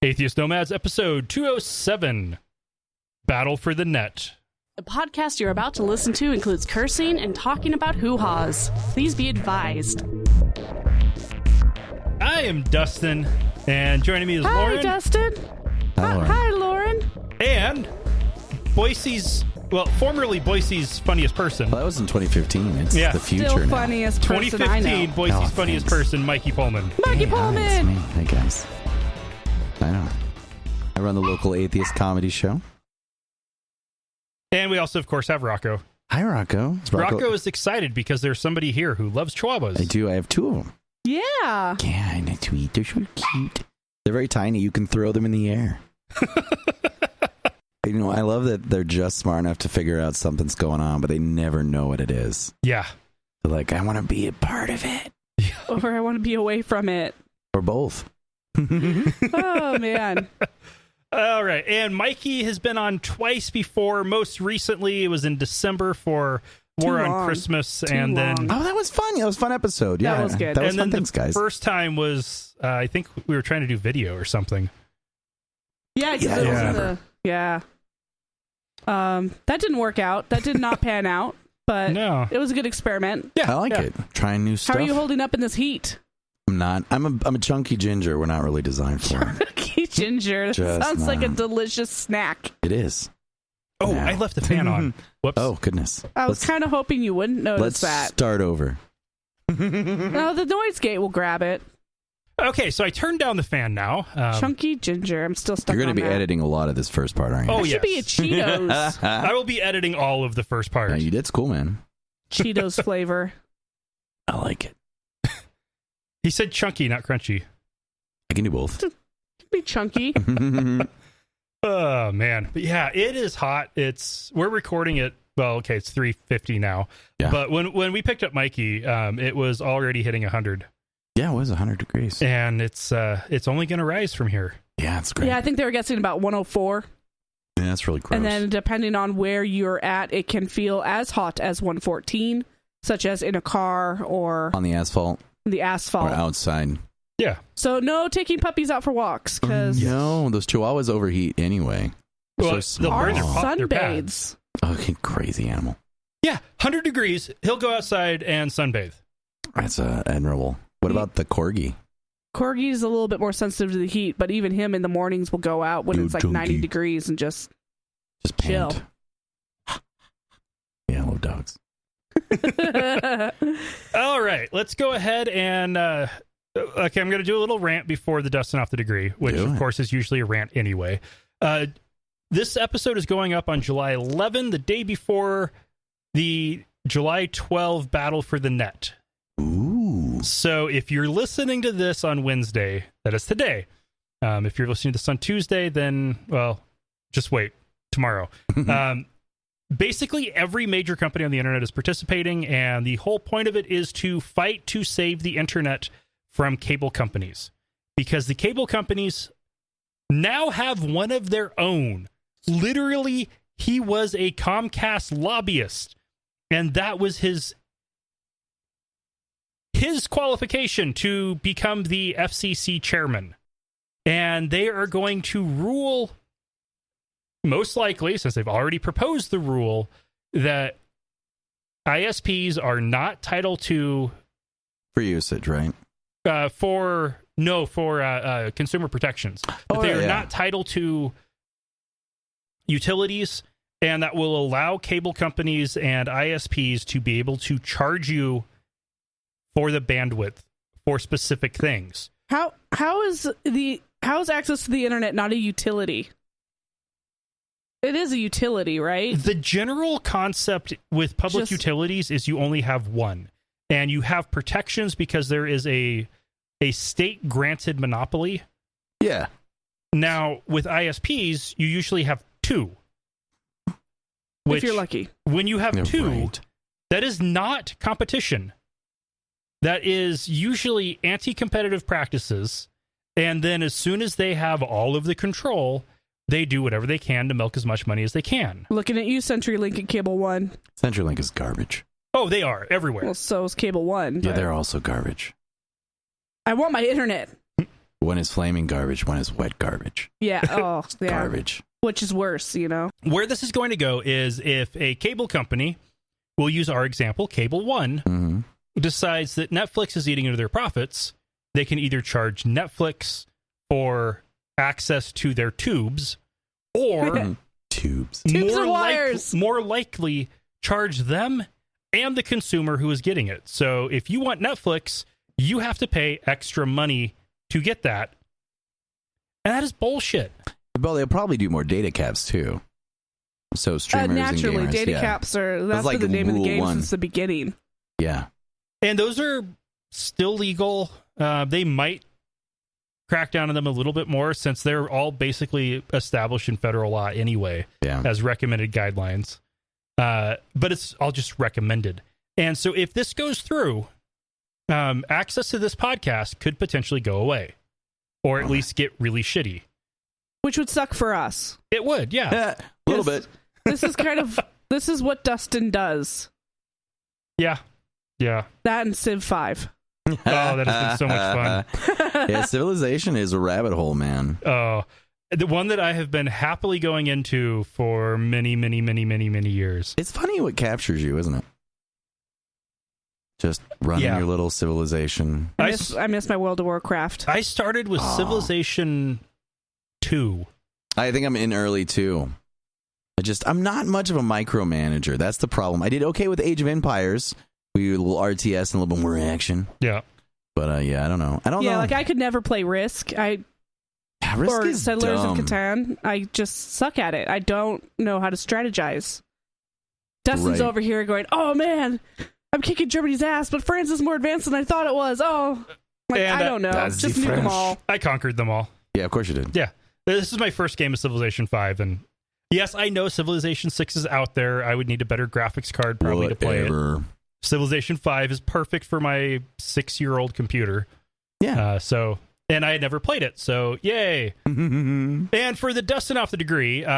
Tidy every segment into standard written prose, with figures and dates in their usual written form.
Atheist Nomads, episode 207, Battle for the Net. The podcast you're about to listen to includes cursing and talking about hoo-haws. Please be advised. I am Dustin, and joining me is Lauren. Hi, Dustin. Hi, Lauren. And Boise's, formerly Boise's funniest person. Well, that was in 2015. It's the future Still now. funniest person 2015, I know. Boise's funniest person, Mikey Pullman. Mikey Hi, Pullman. it's me. Hey, guys. I know. I run the local atheist comedy show. And we also, of course, have Rocco. Hi, Rocco. Rocco is excited because there's somebody here who loves chihuahuas. I do. I have two of them. Yeah. Yeah, I like to eat. They're so cute. They're very tiny. You can throw them in the air. You know, I love that they're just smart enough to figure out something's going on, but they never know what it is. Yeah. They're like, I want to be a part of it. Or I want to be away from it. Or both. Oh, man. All right. And Mikey has been on twice before. Most recently, it was in December for War on Christmas. Then Oh, that was fun. That was a fun episode. Yeah, That was good. That was and fun. then Thanks, the guys. first time was, I think we were trying to do video or something. Yeah, yeah. That didn't work out. That did not pan out, but No. it was a good experiment. Yeah, I like it. Trying new stuff. How are you holding up in this heat? I'm not. I'm a chunky ginger. We're not really designed for it. Turkey ginger. That Just sounds like a not. delicious snack. It is. Oh, Now. I left the fan on. Whoops. Oh, goodness. I was kind of hoping you wouldn't notice Let's that. start over. No, the noise gate will grab it. Okay, so I turned down the fan now. Chunky ginger. I'm still stuck You're on going to be that. editing a lot of this first part, aren't you? Oh, That should be a yes. Cheetos. I will be editing all of the first part. Yeah, you did. It's cool, man. Cheetos flavor. I like it. He said chunky, not crunchy. I can do both. Be chunky. Oh, man. But yeah, it is hot. We're recording it. Well, okay, it's 3:50 now. Yeah. But when we picked up Mikey, it was already hitting 100. Yeah, it was 100 degrees. And it's only going to rise from here. Yeah, it's great. Yeah, I think they were guessing about 104. Yeah, that's really gross. And then depending on where you're at, it can feel as hot as 114, such as in a car or on the asphalt the or asphalt. outside. Yeah. So no taking puppies out for walks because No, those chihuahuas overheat anyway. They're Well, so they'll small. burn our their pads. sunbathes. Okay, crazy animal. Yeah, 100 degrees. He'll go outside and sunbathe. That's admirable. What about the corgi? Corgi's a little bit more sensitive to the heat, but even him in the mornings will go out when Dude, it's like 90 junkie. degrees and just Just chill. pant. Yeah, I love dogs. All right, let's go ahead and okay, I'm going to do a little rant before the Dustin Off the Degree, which Do of it. course is usually a rant anyway. This episode is going up on July 11, the day before the July 12 Battle for the Net. Ooh. So if you're listening to this on Wednesday, that is today. If you're listening to this on Tuesday, then, well, just wait. Tomorrow. Basically, every major company on the internet is participating, and the whole point of it is to fight to save the internet from cable companies. Because the cable companies now have one of their own. Literally, he was a Comcast lobbyist, and that was his qualification to become the FCC chairman. And they are going to rule, most likely, since they've already proposed the rule, that ISPs are not titled to For usage, right? for consumer protections. That they are not titled to utilities, and that will allow cable companies and ISPs to be able to charge you for the bandwidth for specific things. How is access to the internet not a utility? It is a utility, right? The general concept with public utilities is you only have one, and you have protections because there is a state granted monopoly. Yeah. Now with ISPs, you usually have two. If you're lucky. When you have two, right. that is not competition. That is usually anti-competitive practices, and then as soon as they have all of the control, they do whatever they can to milk as much money as they can. Looking at you, CenturyLink and Cable One. CenturyLink is garbage. Oh, they are everywhere. Well, so is Cable One. Yeah, but they're also garbage. I want my internet. One is flaming garbage. One is wet garbage. Yeah. Oh, yeah. Garbage. Which is worse, you know? Where this is going to go is if a cable company, we'll use our example, Cable One, decides that Netflix is eating into their profits, they can either charge Netflix for access to their tubes, or Tubes and wires. More likely charge them and the consumer who is getting it. So if you want Netflix, you have to pay extra money to get that. And that is bullshit. Well, they'll probably do more data caps too. So streamers naturally, and gamers, data caps that's like been the name of the game Rule 1. since the beginning. Yeah. And those are still legal. They might crack down on them a little bit more since they're all basically established in federal law anyway as recommended guidelines. But it's all just recommended. And so if this goes through, access to this podcast could potentially go away or at least get really shitty. Which would suck for us. It would, yeah. A little bit. This is what Dustin does. Yeah. Yeah. That and Civ 5. Oh, that has been so much fun. Yeah, Civilization is a rabbit hole, man. Oh, the one that I have been happily going into for many, many, many, many, many years. It's funny what captures you, isn't it? Just running your little civilization. I miss my World of Warcraft. I started with Civilization 2. I think I'm in early 2. I'm not much of a micromanager. That's the problem. I did okay with Age of Empires. We did a little RTS and a little bit more action. Yeah. But I don't know. I don't know. Yeah, like I could never play Risk. Risk or is Settlers dumb. of Catan. I just suck at it. I don't know how to strategize. Dustin's over here going, "Oh man, I'm kicking Germany's ass, but France is more advanced than I thought it was." Oh, I don't know. Just nuke them all. I conquered them all. Yeah, of course you did. Yeah. This is my first game of Civilization 5, and yes, I know Civilization 6 is out there. I would need a better graphics card probably to play it. Civilization 5 is perfect for my 6-year-old computer. Yeah. And I had never played it, so yay. And for the Dustin off the degree, what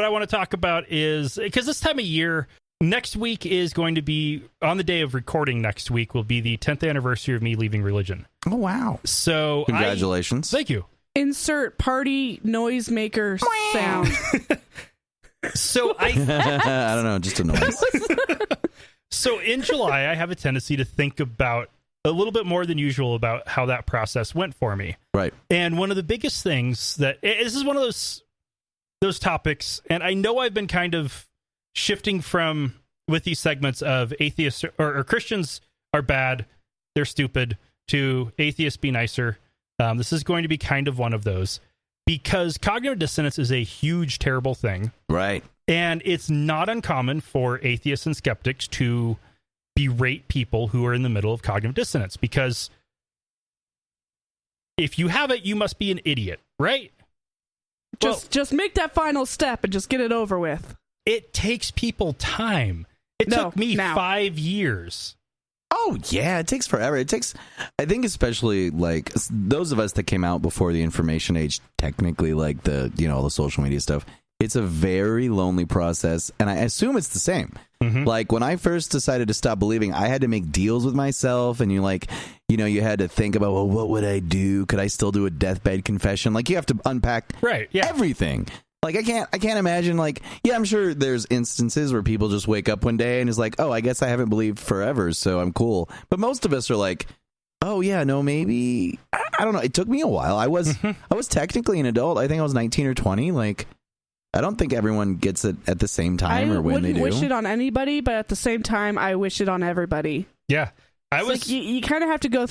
I want to talk about is, because this time of year, next week is going to be, on the day of recording next week, will be the 10th anniversary of me leaving religion. Oh, wow. So congratulations. Thank you. Insert party noisemaker sound. So I don't know, just a noise. So in July, I have a tendency to think about a little bit more than usual about how that process went for me. Right. And one of the biggest things this is one of those topics, and I know I've been kind of shifting from with these segments of atheists or Christians are bad, they're stupid, to atheists be nicer. This is going to be kind of one of those, because cognitive dissonance is a huge, terrible thing. Right. And it's not uncommon for atheists and skeptics to berate people who are in the middle of cognitive dissonance, because if you have it, you must be an idiot, right? Just make that final step and just get it over with. It takes people time. It took me 5 years. Oh, yeah, it takes forever. I think especially like those of us that came out before the information age, technically, like the social media stuff, it's a very lonely process. And I assume it's the same. Mm-hmm. Like when I first decided to stop believing, I had to make deals with myself, and you had to think about, well, what would I do? Could I still do a deathbed confession? Like you have to unpack everything. Like I can't imagine, like, yeah, I'm sure there's instances where people just wake up one day and is like, oh, I guess I haven't believed forever, so I'm cool. But most of us are like, oh yeah, no, maybe, I don't know. It took me a while. I was technically an adult. I think I was 19 or 20. Like, I don't think everyone gets it at the same time or when they do. I wouldn't wish it on anybody, but at the same time, I wish it on everybody. Yeah. You kind of have to go.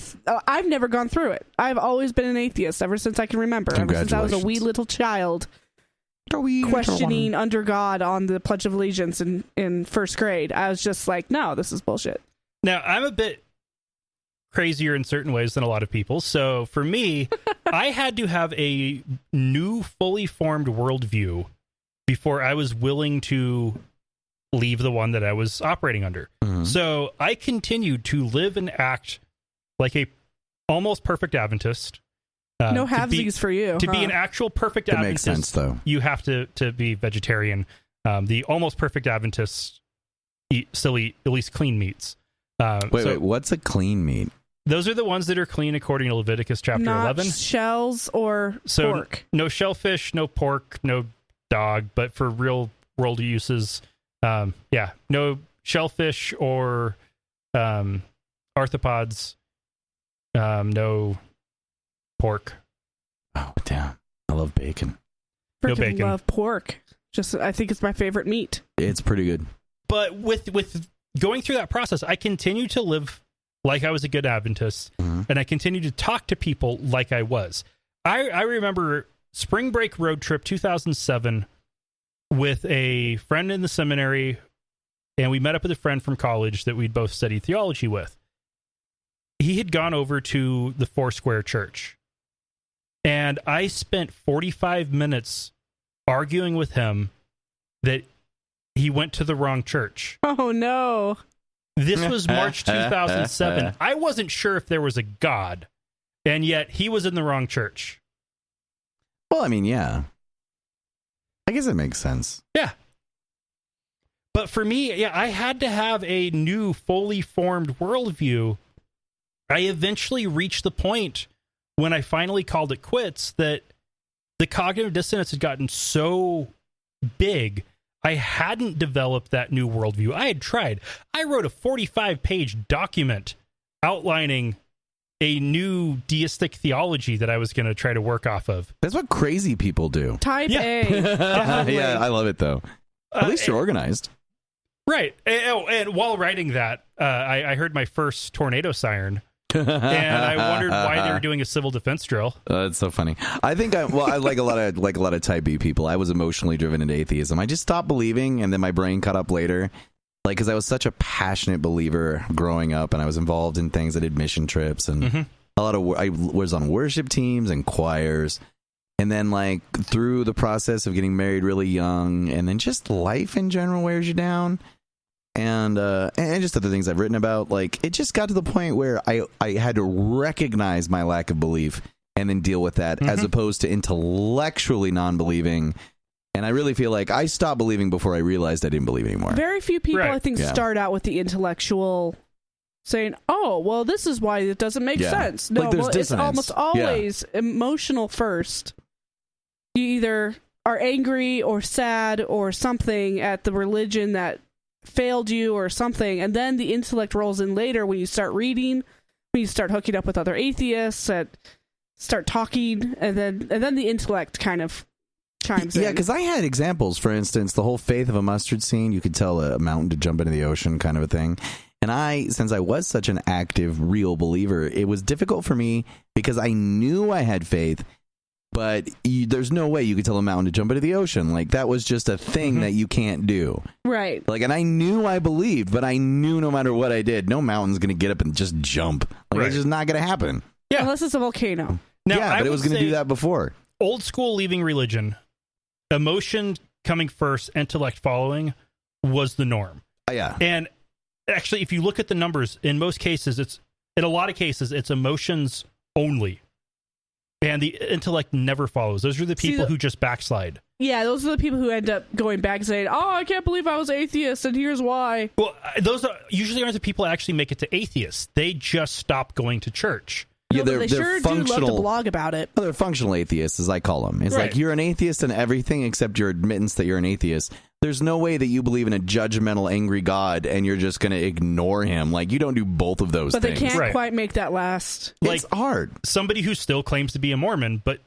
I've never gone through it. I've always been an atheist ever since I can remember. Ever since I was a wee little child. Questioning under God on the Pledge of Allegiance in first grade. I was just like, no, this is bullshit. Now, I'm a bit crazier in certain ways than a lot of people. So for me, I had to have a new, fully formed worldview before I was willing to leave the one that I was operating under. Mm-hmm. So I continued to live and act like a almost perfect Adventist. No halvesies for you. To be an actual perfect Adventist, makes sense, though. You have to be vegetarian. The almost perfect Adventists still eat at least clean meats. Wait, what's a clean meat? those are the ones that are clean according to Leviticus chapter Not 11. Shells or pork. No shellfish, no pork, no dog, but for real world uses, no shellfish or arthropods, no pork. Oh, damn. I love bacon. No bacon. Love pork. I think it's my favorite meat. It's pretty good. But with going through that process, I continue to live like I was a good Adventist, and I continue to talk to people like I was. I remember spring break road trip 2007 with a friend in the seminary, and we met up with a friend from college that we'd both studied theology with. He had gone over to the Foursquare Church, and I spent 45 minutes arguing with him that he went to the wrong church. Oh, no. This was March 2007. I wasn't sure if there was a God, and yet he was in the wrong church. Well, I mean, yeah. I guess it makes sense. Yeah. But for me, I had to have a new, fully formed worldview. I eventually reached the point when I finally called it quits that the cognitive dissonance had gotten so big, I hadn't developed that new worldview. I had tried. I wrote a 45-page document outlining a new deistic theology that I was going to try to work off of. That's what crazy people do. Type A. Yeah, I love it, though. At least you're organized. Right. And while writing that, I heard my first tornado siren. And I wondered why they were doing a civil defense drill. That's so funny. I think I like a lot of type B people. I was emotionally driven into atheism. I just stopped believing, and then my brain caught up later. Like, because I was such a passionate believer growing up, and I was involved in things. I did mission trips, and I was on worship teams and choirs. And then, like, through the process of getting married really young, and then just life in general wears you down. And just other things I've written about, like, it just got to the point where I had to recognize my lack of belief and then deal with that, as opposed to intellectually non-believing. And I really feel like I stopped believing before I realized I didn't believe anymore. Very few people, I think, start out with the intellectual saying, oh, well, this is why it doesn't make sense. No, like, it's almost always emotional first. You either are angry or sad or something at the religion that failed you or something, and then the intellect rolls in later when you start reading, when you start hooking up with other atheists, and start talking, and then the intellect kind of chimes in. Yeah, because I had examples. For instance, the whole faith of a mustard scene, you could tell a mountain to jump into the ocean kind of a thing. And since I was such an active, real believer, it was difficult for me because I knew I had faith, but there's no way you could tell a mountain to jump into the ocean. Like, that was just a thing that you can't do. Right. Like, and I knew I believed, but I knew no matter what I did, no mountain's going to get up and just jump. Like, it's just not going to happen. Yeah. Unless it's a volcano. Now, yeah, but it was going to do that before. Old school leaving religion, emotion coming first, intellect following, was the norm. Yeah. And actually, if you look at the numbers, in a lot of cases, it's emotions only. And the intellect never follows. Those are the people who just backslide. Yeah, those are the people who end up going back and saying, oh, I can't believe I was atheist, and here's why. Well, those usually aren't the people that actually make it to atheists. They just stop going to church. Yeah, they sure do love to blog about it. Well, they're functional atheists, as I call them. It's like, you're an atheist in everything except your admittance that you're an atheist. There's no way that you believe in a judgmental, angry God and you're just going to ignore him. Like, you don't do both of those things. But they can't quite make that last. It's hard. Somebody who still claims to be a Mormon, but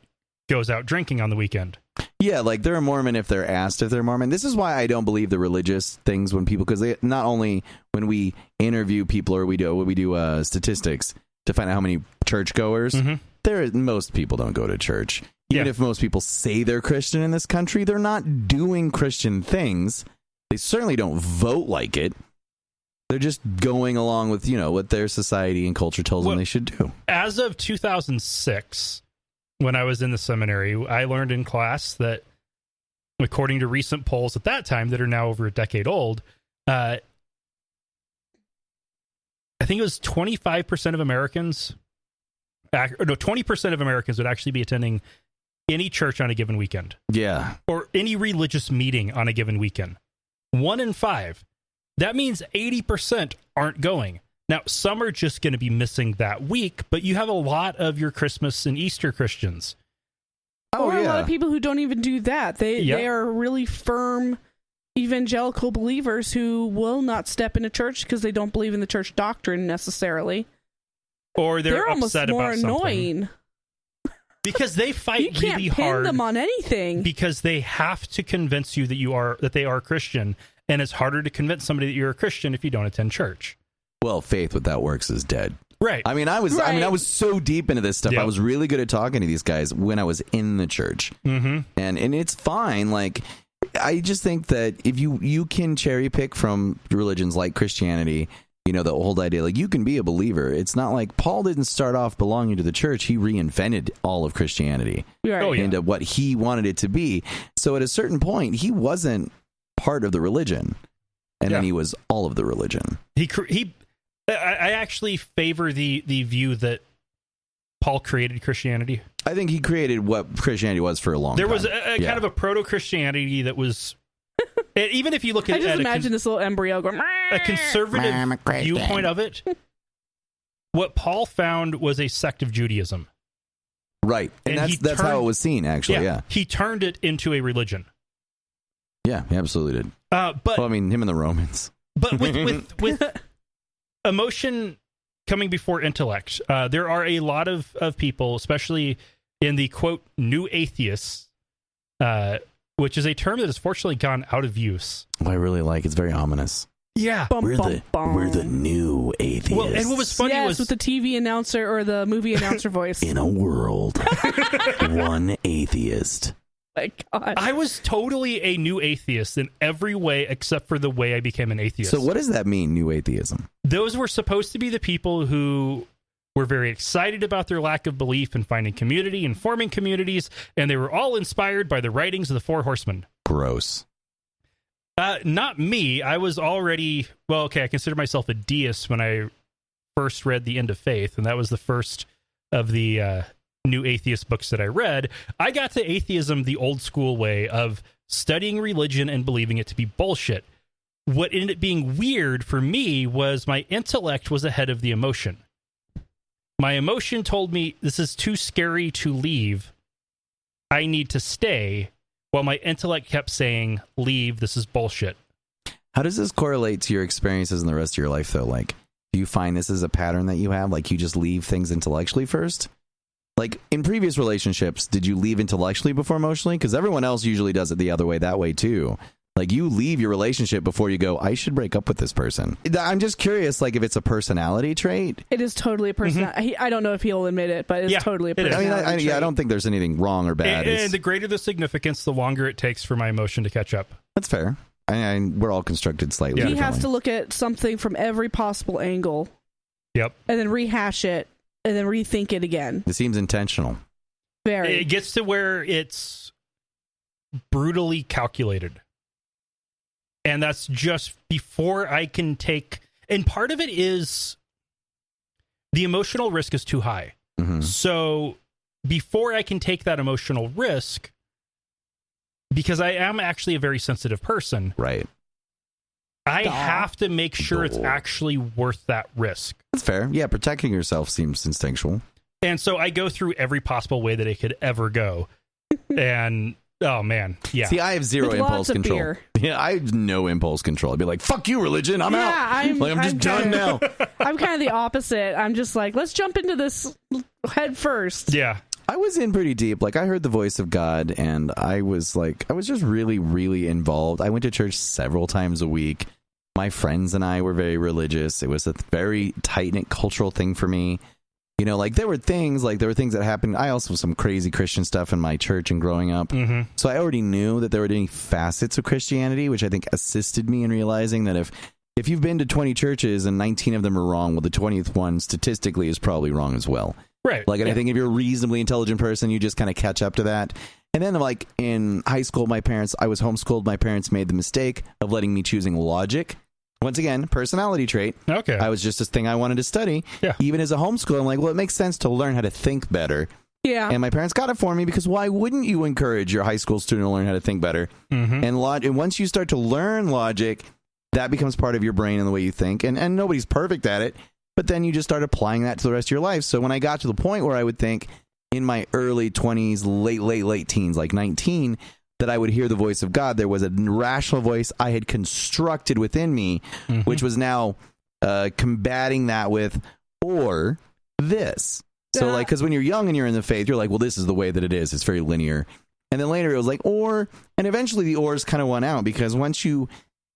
goes out drinking on the weekend. Yeah, like, they're a Mormon if they're asked if they're Mormon. This is why I don't believe the religious things when people, because they not only when we interview people or we do statistics to find out how many churchgoers, most people don't go to church. Even if most people say they're Christian in this country, they're not doing Christian things. They certainly don't vote like it. They're just going along with, what their society and culture tells them they should do. As of 2006, when I was in the seminary, I learned in class that, according to recent polls at that time that are now over a decade old, I think it was 25% of Americans, 20% of Americans would actually be attending any church on a given weekend. Yeah. Or any religious meeting on a given weekend. 1 in 5. That means 80% aren't going. Now, some are just going to be missing that week, but you have a lot of your Christmas and Easter Christians. Or a lot of people who don't even do that. They are really firm evangelical believers who will not step into church because they don't believe in the church doctrine necessarily. Or they're upset almost more about annoying. Something. Because they fight really hard. You can't pin them on anything. Because they have to convince you that they are Christian, and it's harder to convince somebody that you're a Christian if you don't attend church. Well, faith without works is dead. Right. I was so deep into this stuff. Yep. I was really good at talking to these guys when I was in the church. Mm-hmm. And it's fine. Like, I just think that if you can cherry pick from religions like Christianity, the old idea, like, you can be a believer. It's not like Paul didn't start off belonging to the church. He reinvented all of Christianity into what he wanted it to be. So at a certain point, he wasn't part of the religion. And then he was all of the religion. I actually favor the view that Paul created Christianity. I think he created what Christianity was for a long time. There was a kind of a proto-Christianity that was... even if you look at I just imagine this little embryo going... A conservative viewpoint of it, what Paul found was a sect of Judaism. Right. And that's how it was seen, actually, yeah. He turned it into a religion. Yeah, he absolutely did. Him and the Romans. But with emotion coming before intellect, there are a lot of people, especially in the, quote, new atheists, which is a term that has fortunately gone out of use. I really like it's very ominous. Yeah. We're the new atheists. Well, and what was funny was... with the TV announcer or the movie announcer voice. In a world, one atheist. My God. I was totally a new atheist in every way except for the way I became an atheist. So what does that mean, new atheism? Those were supposed to be the people who were very excited about their lack of belief and finding community and forming communities, and they were all inspired by the writings of the Four Horsemen. Gross. Not me. I was already... I consider myself a deist when I first read The End of Faith, and that was the first of the... new atheist books that I read. I got to atheism the old school way of studying religion and believing it to be bullshit. What ended up being weird for me was my intellect was ahead of the emotion. My emotion told me this is too scary to leave. I need to stay, while my intellect kept saying, leave, this is bullshit. How does this correlate to your experiences in the rest of your life, though? Like, do you find this is a pattern that you have? Like, you just leave things intellectually first? Like, in previous relationships, did you leave intellectually before emotionally? Because everyone else usually does it the other way, that way, too. Like, you leave your relationship before you go, I should break up with this person. I'm just curious, like, if it's a personality trait. It is totally a personality. Mm-hmm. I don't know if he'll admit it, but it's totally a personality trait. I don't think there's anything wrong or bad. And the greater the significance, the longer it takes for my emotion to catch up. That's fair. We're all constructed slightly differently. He has to look at something from every possible angle. Yep. And then rehash it. And then rethink it again. It seems intentional. Very. It gets to where it's brutally calculated. And that's just before I can take... And part of it is the emotional risk is too high. Mm-hmm. So before I can take that emotional risk, because I am actually a very sensitive person... Right. I have to make sure it's actually worth that risk. That's fair. Yeah, protecting yourself seems instinctual. And so I go through every possible way that it could ever go. And, oh, man, yeah. See, I have zero impulse control. Beer. Yeah, I have no impulse control. I'd be like, fuck you, religion, I'm out. I'm just done now. I'm kind of the opposite. I'm just like, let's jump into this head first. Yeah. I was in pretty deep. Like, I heard the voice of God, and I was just really, really involved. I went to church several times a week. My friends and I were very religious. It was a very tight-knit cultural thing for me. There were things that happened. I also have some crazy Christian stuff in my church and growing up. Mm-hmm. So I already knew that there were any facets of Christianity, which I think assisted me in realizing that if you've been to 20 churches and 19 of them are wrong, well, the 20th one statistically is probably wrong as well. Right. I think if you're a reasonably intelligent person, you just kind of catch up to that. And then, in high school, I was homeschooled. My parents made the mistake of letting me choosing logic. Once again, personality trait. Okay. I was just this thing I wanted to study. Yeah. Even as a homeschooler, I'm like, well, it makes sense to learn how to think better. Yeah. And my parents got it for me because why wouldn't you encourage your high school student to learn how to think better? Mm-hmm. And once you start to learn logic, that becomes part of your brain and the way you think. And nobody's perfect at it. but then you just start applying that to the rest of your life. So when I got to the point where I would think in my early 20s, late teens, like 19, that I would hear the voice of God, there was a rational voice I had constructed within me, which was now combating that with, or this. So like, because when you're young and you're in the faith, you're like, well, this is the way that it is. It's very linear. And then later it was like, or, and eventually the ors kind of won out, because once you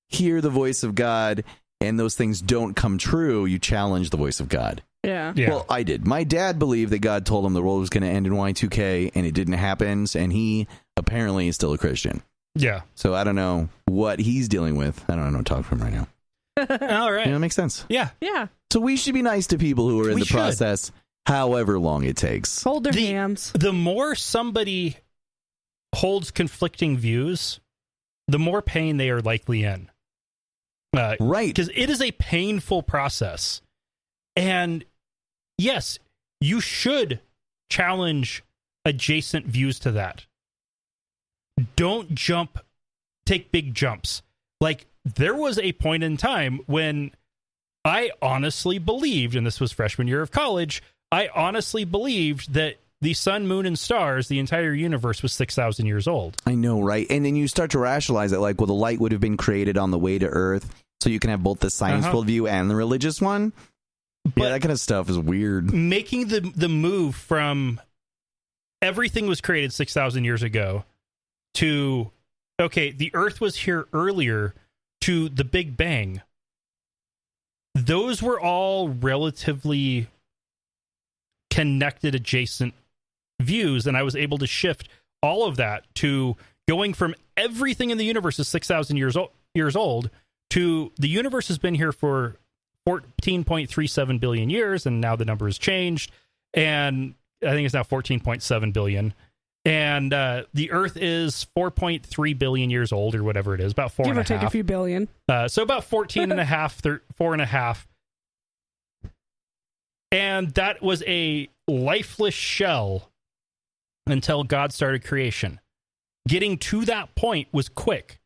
hear the voice of God and those things don't come true, you challenge the voice of God. Yeah. Well, I did. My dad believed that God told him the world was going to end in Y2K, and it didn't happen. And he apparently is still a Christian. Yeah. So I don't know what he's dealing with. I don't know. Talk to him right now. All right. That makes sense. Yeah. Yeah. So we should be nice to people who are in the process, however long it takes. Hold their hands. The more somebody holds conflicting views, the more pain they are likely in. Right. Because it is a painful process. And yes, you should challenge adjacent views to that. Don't take big jumps. Like, there was a point in time when I honestly believed, and this was freshman year of college, I honestly believed that the sun, moon, and stars, the entire universe, was 6,000 years old. I know, right? And then you start to rationalize it, like, well, the light would have been created on the way to Earth, so you can have both the science worldview and the religious one. But yeah, that kind of stuff is weird. Making the move from everything was created 6,000 years ago to, okay, the Earth was here earlier, to the Big Bang. Those were all relatively connected, adjacent views, and I was able to shift all of that to going from everything in the universe is 6,000 years old to the universe has been here for 14.37 billion years, and now the number has changed, and I think it's now 14.7 billion. And the Earth is 4.3 billion years old, or whatever it is, about 4.5. Give or take a few billion. So about 14 and a half, 4.5. And that was a lifeless shell until God started creation. Getting to that point was quick.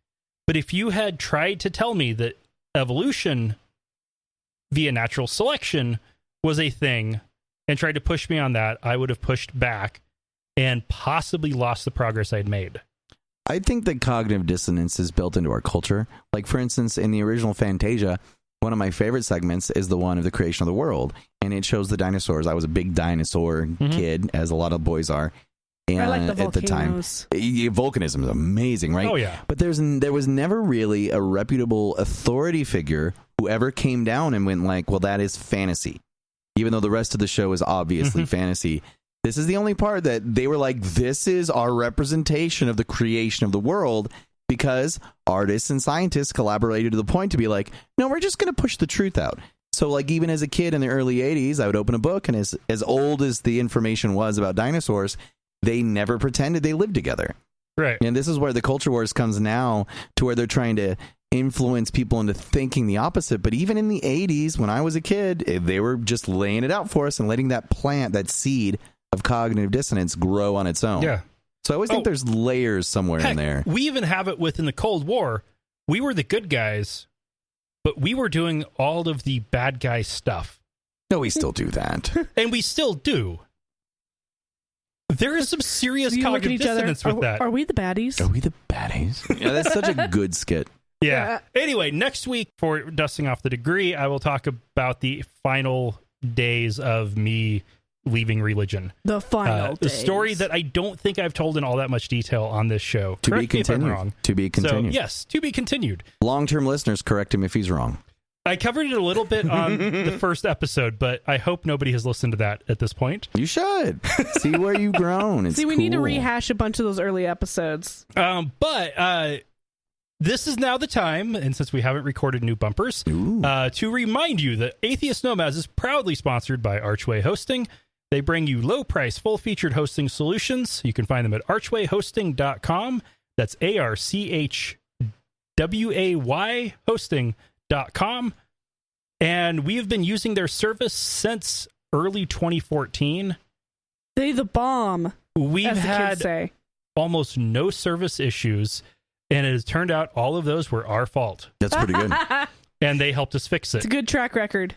But if you had tried to tell me that evolution via natural selection was a thing and tried to push me on that, I would have pushed back and possibly lost the progress I'd made. I think that cognitive dissonance is built into our culture. Like, for instance, in the original Fantasia, one of my favorite segments is the one of the creation of the world, and it shows the dinosaurs. I was a big dinosaur kid, as a lot of boys are. And I like the volcanoes. At the time, volcanism is amazing, right? Oh, yeah. But there was never really a reputable authority figure who ever came down and went like, well, that is fantasy. Even though the rest of the show is obviously fantasy. This is the only part that they were like, this is our representation of the creation of the world, because artists and scientists collaborated to the point to be like, no, we're just going to push the truth out. So like, even as a kid in the early 80s, I would open a book, and as old as the information was about dinosaurs, they never pretended they lived together. Right. And this is where the culture wars comes now, to where they're trying to influence people into thinking the opposite. But even in the 80s, when I was a kid, they were just laying it out for us and letting that plant, that seed of cognitive dissonance, grow on its own. Yeah. So I always think there's layers somewhere in there. We even have it within the Cold War. We were the good guys, but we were doing all of the bad guy stuff. No, we still do that. And we still do. There is some serious cognitive dissonance with that. Are we the baddies? Are we the baddies? Yeah, that's such a good skit. Yeah. Anyway, next week for Dusting Off the Degree, I will talk about the final days of me leaving religion. The final days. A story that I don't think I've told in all that much detail on this show. To be continued. To be continued. So, yes, to be continued. Long-term listeners, correct him if he's wrong. I covered it a little bit on the first episode, but I hope nobody has listened to that at this point. You should. See where you've grown. It's we need to rehash a bunch of those early episodes. But this is now the time, and since we haven't recorded new bumpers, to remind you that Atheist Nomads is proudly sponsored by Archway Hosting. They bring you low-price, full-featured hosting solutions. You can find them at archwayhosting.com. That's ARCHWAY hosting.com. And we have been using their service since early 2014. They the bomb. We've had almost no service issues, and it has turned out all of those were our fault. That's pretty good. And they helped us fix it. It's a good track record.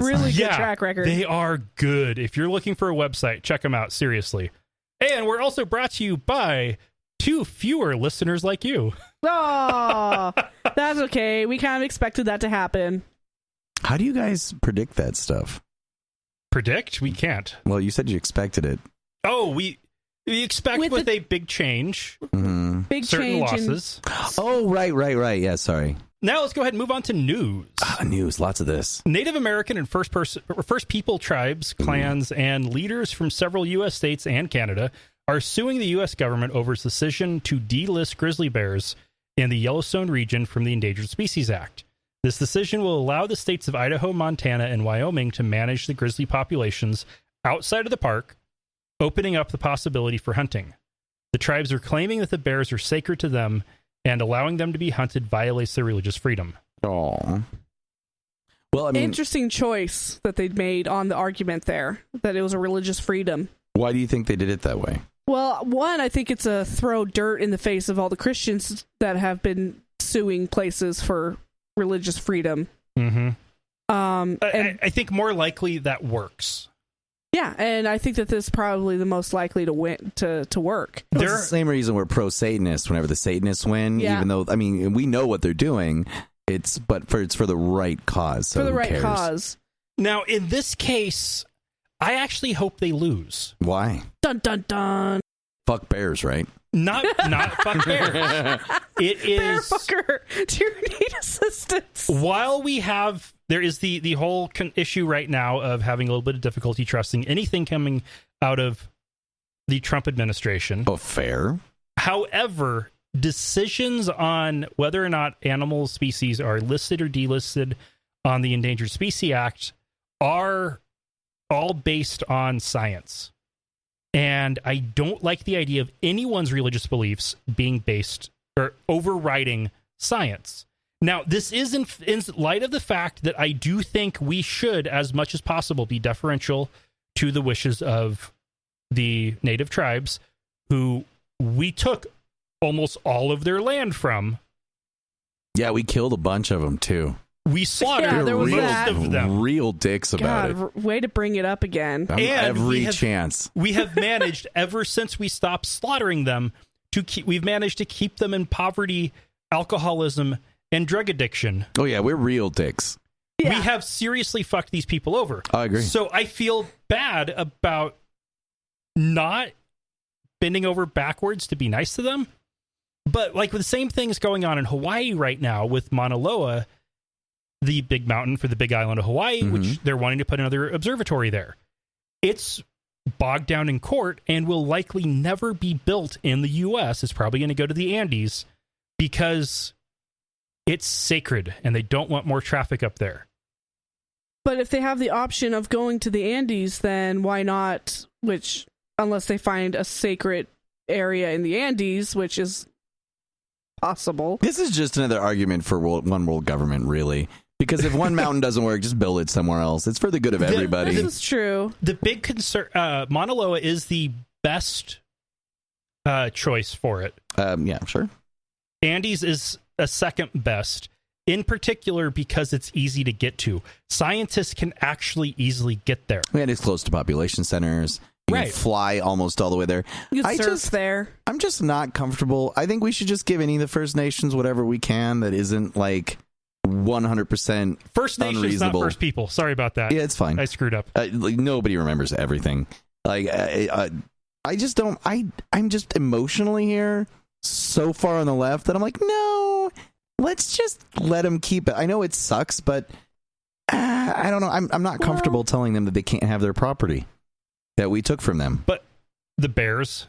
Really good track record. They are good. If you're looking for a website, check them out, seriously. And we're also brought to you by 2 fewer listeners like you. Oh, that's okay. We kind of expected that to happen. How do you guys predict that stuff? Predict? We can't. Well, you said you expected it. Oh, we expect with a big change. Mm-hmm. Big certain change losses. Oh, right. Yeah, sorry. Now let's go ahead and move on to news. News, lots of this. Native American and First People tribes, clans, and leaders from several U.S. states and Canada are suing the U.S. government over its decision to delist grizzly bears in the Yellowstone region from the Endangered Species Act. This decision will allow the states of Idaho, Montana, and Wyoming to manage the grizzly populations outside of the park, opening up the possibility for hunting. The tribes are claiming that the bears are sacred to them, and allowing them to be hunted violates their religious freedom. Oh. Well, I mean, interesting choice that they'd made on the argument there, that it was a religious freedom. Why do you think they did it that way? Well, one, I think it's a throw dirt in the face of all the Christians that have been suing places for religious freedom. Mm-hmm. I think more likely that works. Yeah, and I think that this is probably the most likely to win to work. It's the same reason we're pro-Satanists whenever the Satanists win, yeah. Even though, I mean, we know what they're doing, it's for the right cause. So for the right cares? Cause. Now, in this case, I actually hope they lose. Why? Dun, dun, dun. Fuck bears, right? Not fuck bears. It is... Bear fucker, do you need assistance? While there is the whole issue right now of having a little bit of difficulty trusting anything coming out of the Trump administration. Oh, fair. However, decisions on whether or not animal species are listed or delisted on the Endangered Species Act are all based on science. And I don't like the idea of anyone's religious beliefs being based or overriding science. Now, this is in light of the fact that I do think we should, as much as possible, be deferential to the wishes of the native tribes who we took almost all of their land from. Yeah, we killed a bunch of them, too. We slaughtered most of them. Real dicks about it. Way to bring it up again. And every chance. We have managed, ever since we stopped slaughtering them, we've managed to keep them in poverty, alcoholism, and drug addiction. Oh, yeah, we're real dicks. Yeah. We have seriously fucked these people over. I agree. So I feel bad about not bending over backwards to be nice to them. But like with the same things going on in Hawaii right now with Mauna Loa, the big mountain for the big island of Hawaii, which they're wanting to put another observatory there. It's bogged down in court and will likely never be built in the U.S. It's probably going to go to the Andes because it's sacred and they don't want more traffic up there. But if they have the option of going to the Andes, then why not? Unless they find a sacred area in the Andes, which is possible. This is just another argument for one world government, really. Because if one mountain doesn't work, just build it somewhere else. It's for the good of everybody. This is true. The big concern, Mauna Loa is the best choice for it. Yeah, sure. Andes is a second best, in particular because it's easy to get to. Scientists can actually easily get there. And it's close to population centers. You can fly almost all the way there. You can surf there. I'm just not comfortable. I think we should just give any of the First Nations whatever we can that isn't like 100% First Nations, not First People. Sorry about that. Yeah, it's fine. I screwed up. Nobody remembers everything. I just don't. I'm just emotionally here so far on the left that I'm like, no, let's just let them keep it. I know it sucks, but I don't know. I'm not comfortable telling them that they can't have their property that we took from them. But the bears,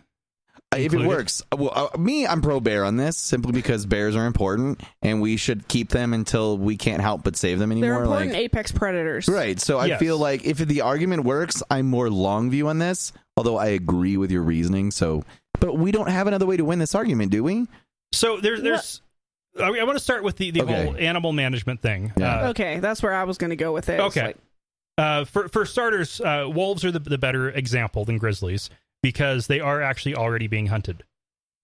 if it works, I'm pro bear on this simply because bears are important and we should keep them until we can't help but save them anymore. They're important apex predators, right? So I feel like if the argument works, I'm more long view on this. Although I agree with your reasoning. But we don't have another way to win this argument, do we? So there's. I want to start with the whole animal management thing. Yeah. Okay, that's where I was going to go with it. Okay. For starters, wolves are the better example than grizzlies because they are actually already being hunted.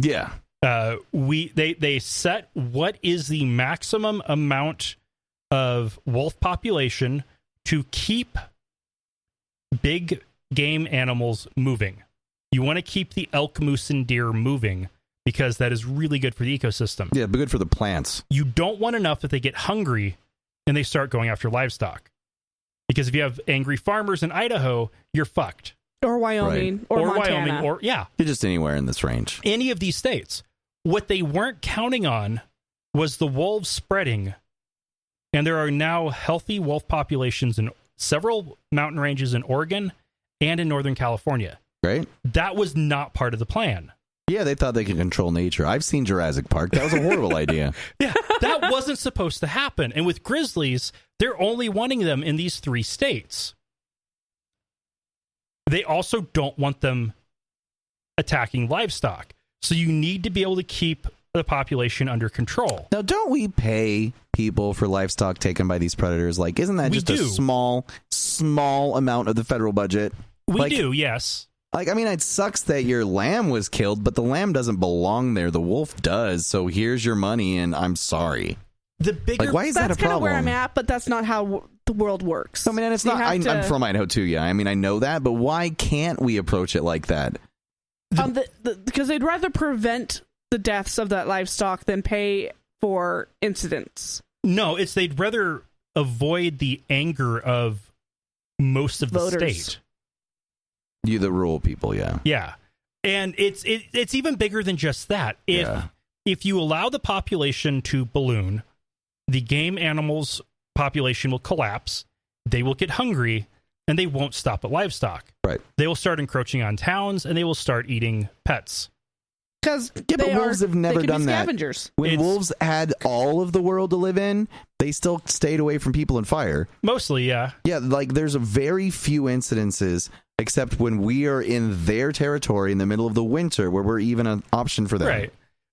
Yeah. They set what is the maximum amount of wolf population to keep big game animals moving. You want to keep the elk, moose, and deer moving because that is really good for the ecosystem. Yeah, but good for the plants. You don't want enough that they get hungry and they start going after livestock. Because if you have angry farmers in Idaho, you're fucked. Or Wyoming, right. or Montana. Wyoming, or You're just anywhere in this range. Any of these states. What they weren't counting on was the wolves spreading. And there are now healthy wolf populations in several mountain ranges in Oregon and in Northern California. Right? That was not part of the plan. Yeah, they thought they could control nature. I've seen Jurassic Park. That was a horrible idea. Yeah, that wasn't supposed to happen. And with grizzlies, they're only wanting them in these 3 states. They also don't want them attacking livestock. So you need to be able to keep the population under control. Now, don't we pay people for livestock taken by these predators? Like, isn't that just a small amount of the federal budget? We do, yes. Like, I mean, it sucks that your lamb was killed, but the lamb doesn't belong there. The wolf does. So here's your money, and I'm sorry. The bigger, like, why is that a problem? That's kind of where I'm at, but that's not how the world works. I mean, and it's not. I'm from Idaho too. Yeah, I mean, I know that, but why can't we approach it like that? Because they'd rather prevent the deaths of that livestock than pay for incidents. No, they'd rather avoid the anger of most of the voters. State. You, the rural people, yeah. Yeah. And it's even bigger than just that. If you allow the population to balloon, the game animals population will collapse, they will get hungry, and they won't stop at livestock. Right. They will start encroaching on towns, and they will start eating pets. Because wolves have never done that. Scavengers. When wolves had all of the world to live in, they still stayed away from people and fire. Mostly, yeah. Yeah, like there's a very few incidences, except when we are in their territory in the middle of the winter, where we're even an option for them. Right.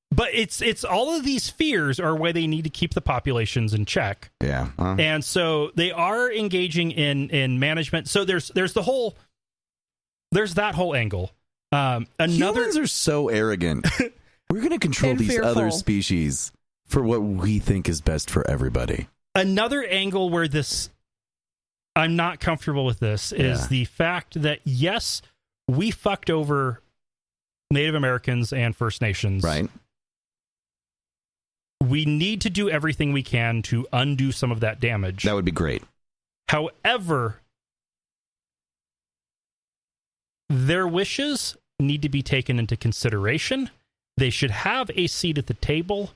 But it's all of these fears are why they need to keep the populations in check. Yeah. And so they are engaging in management. So there's that whole angle. Humans are so arrogant. We're going to control these other species for what we think is best for everybody. Another angle where I'm not comfortable with this is the fact that, yes, we fucked over Native Americans and First Nations. Right. We need to do everything we can to undo some of that damage. That would be great. However, their wishes need to be taken into consideration. They should have a seat at the table,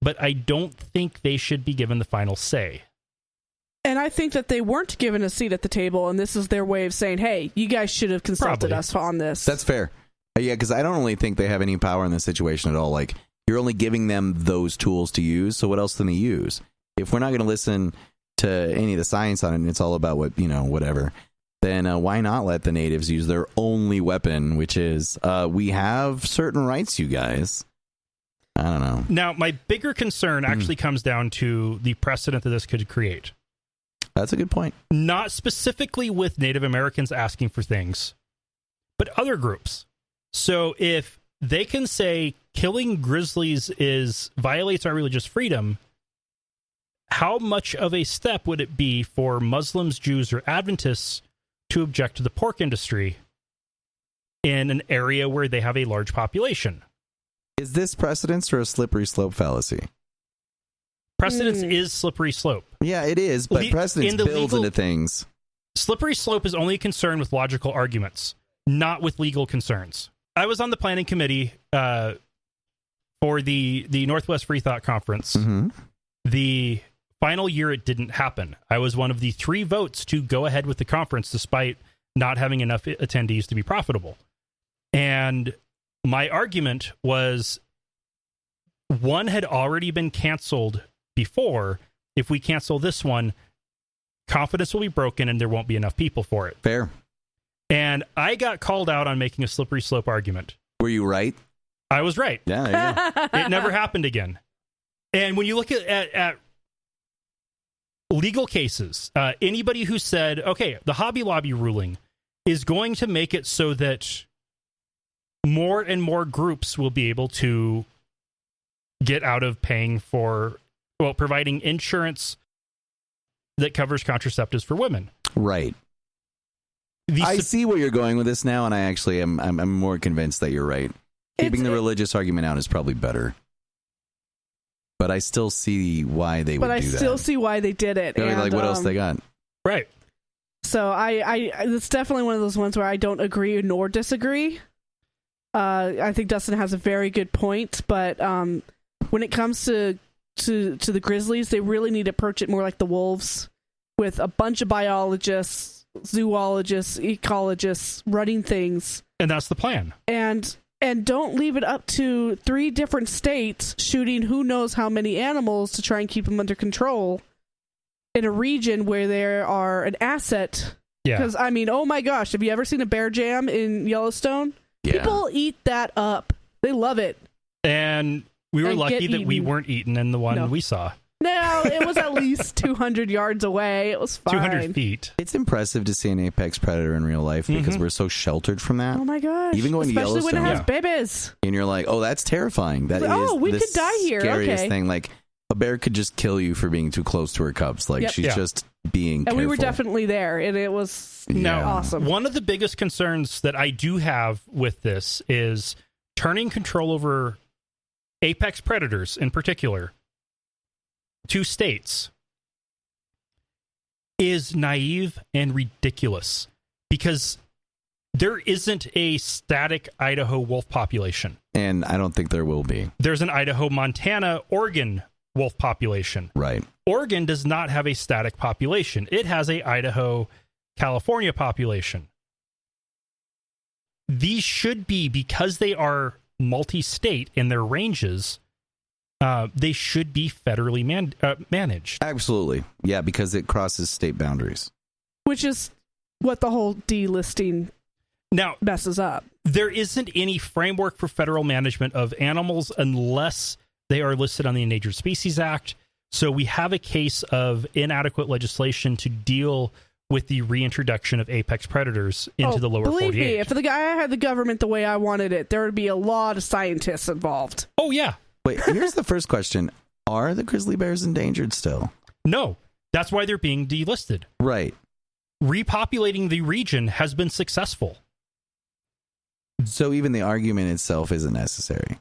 but I don't think they should be given the final say. And I think that they weren't given a seat at the table, and this is their way of saying, hey, you guys should have consulted us on this. That's fair. Yeah, because I don't really think they have any power in this situation at all. Like, you're only giving them those tools to use, so what else can they use? If we're not going to listen to any of the science on it, and it's all about whatever, then why not let the natives use their only weapon, which is, we have certain rights, you guys. I don't know. Now, my bigger concern actually comes down to the precedent that this could create. That's a good point. Not specifically with Native Americans asking for things, but other groups. So if they can say killing grizzlies violates our religious freedom, how much of a step would it be for Muslims, Jews, or Adventists to object to the pork industry in an area where they have a large population? Is this precedence or a slippery slope fallacy? Precedence is slippery slope. Yeah, it is, but precedence builds into things. Slippery slope is only concerned with logical arguments, not with legal concerns. I was on the planning committee for the Northwest Free Thought Conference. Mm-hmm. The final year it didn't happen. I was one of the 3 votes to go ahead with the conference despite not having enough attendees to be profitable. And my argument was one had already been canceled before. If we cancel this one, confidence will be broken and there won't be enough people for it. Fair. And I got called out on making a slippery slope argument. Were you right? I was right. Yeah, there you go. It never happened again. And when you look at legal cases, anybody who said, okay, the Hobby Lobby ruling is going to make it so that more and more groups will be able to get out of paying for, providing insurance that covers contraceptives for women. Right. I see where you're going with this now, and I actually I'm more convinced that you're right. Keeping the religious argument out is probably better. But I still see why they would do that. But I still see why they did it. And, like, what else they got? Right. So it's definitely one of those ones where I don't agree nor disagree. I think Dustin has a very good point, but when it comes to the grizzlies, they really need to approach it more like the wolves, with a bunch of biologists, zoologists, ecologists running things. And that's the plan. And don't leave it up to 3 different states shooting who knows how many animals to try and keep them under control in a region where there are an asset. Yeah. Because, I mean, oh my gosh, have you ever seen a bear jam in Yellowstone? Yeah. People eat that up. They love it. And we were lucky that we weren't eaten in the one we saw. No, it was at least 200 yards away. It was fine. 200 feet. It's impressive to see an apex predator in real life because we're so sheltered from that. Oh my gosh. Even going especially to Yellowstone. When it has babies. And you're like, oh, that's terrifying. That is we could die here. Scariest okay. thing. Like, a bear could just kill you for being too close to her cubs. Like, she's just being careful. We were definitely there, and it was awesome. One of the biggest concerns that I do have with this is turning control over apex predators in particular to states is naive and ridiculous, because there isn't a static Idaho wolf population. And I don't think there will be. There's an Idaho, Montana, Oregon wolf population. Right. Oregon does not have a static population. It has a Idaho, California population. These should be, because they are multi-state in their ranges, they should be federally managed. Absolutely. Yeah, because it crosses state boundaries. Which is what the whole delisting now messes up. There isn't any framework for federal management of animals unless they are listed on the Endangered Species Act. So we have a case of inadequate legislation to deal with the reintroduction of apex predators into the lower 48. Believe me, if the guy had the government the way I wanted it, there would be a lot of scientists involved. Oh, yeah. Wait, here's the first question. Are the grizzly bears endangered still? No. That's why they're being delisted. Right. Repopulating the region has been successful. So even the argument itself isn't necessary.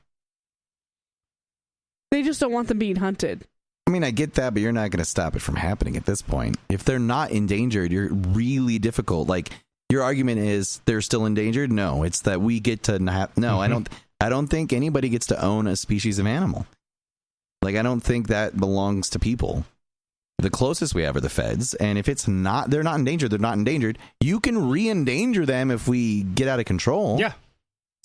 They just don't want them being hunted. I mean, I get that, but you're not going to stop it from happening at this point. If they're not endangered, you're really difficult. Like, your argument is they're still endangered? No, it's that we get to not. No, I don't think anybody gets to own a species of animal. Like, I don't think that belongs to people. The closest we have are the feds, and if it's not, they're not endangered. They're not endangered. You can re-endanger them if we get out of control. Yeah.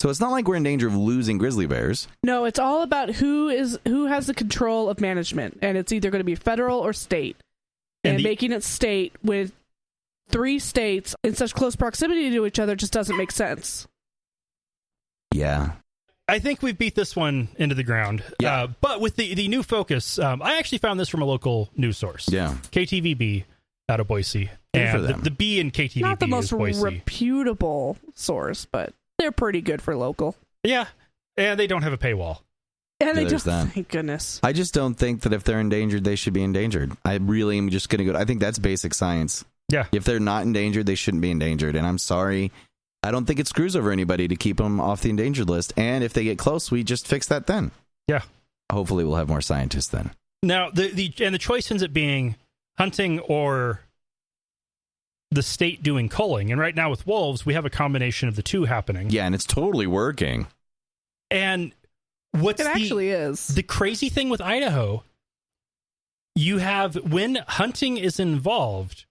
So it's not like we're in danger of losing grizzly bears. No, it's all about who has the control of management, and it's either going to be federal or state. And making it state with 3 states in such close proximity to each other just doesn't make sense. Yeah. I think we've beat this one into the ground. Yeah. But with the new focus, I actually found this from a local news source. Yeah. KTVB out of Boise. Good and the B in KTVB not the most is Boise. reputable source, but they're pretty good for local. Yeah. And they don't have a paywall. And they just, thank goodness. I just don't think that if they're endangered, they should be endangered. I really am just going to go. I think that's basic science. Yeah. If they're not endangered, they shouldn't be endangered. And I'm sorry. I don't think it screws over anybody to keep them off the endangered list. And if they get close, we just fix that then. Yeah. Hopefully we'll have more scientists then. Now, the choice ends up being hunting or the state doing culling. And right now with wolves, we have a combination of the two happening. Yeah, and it's totally working. And actually is. The crazy thing with Idaho, you have, when hunting is involved,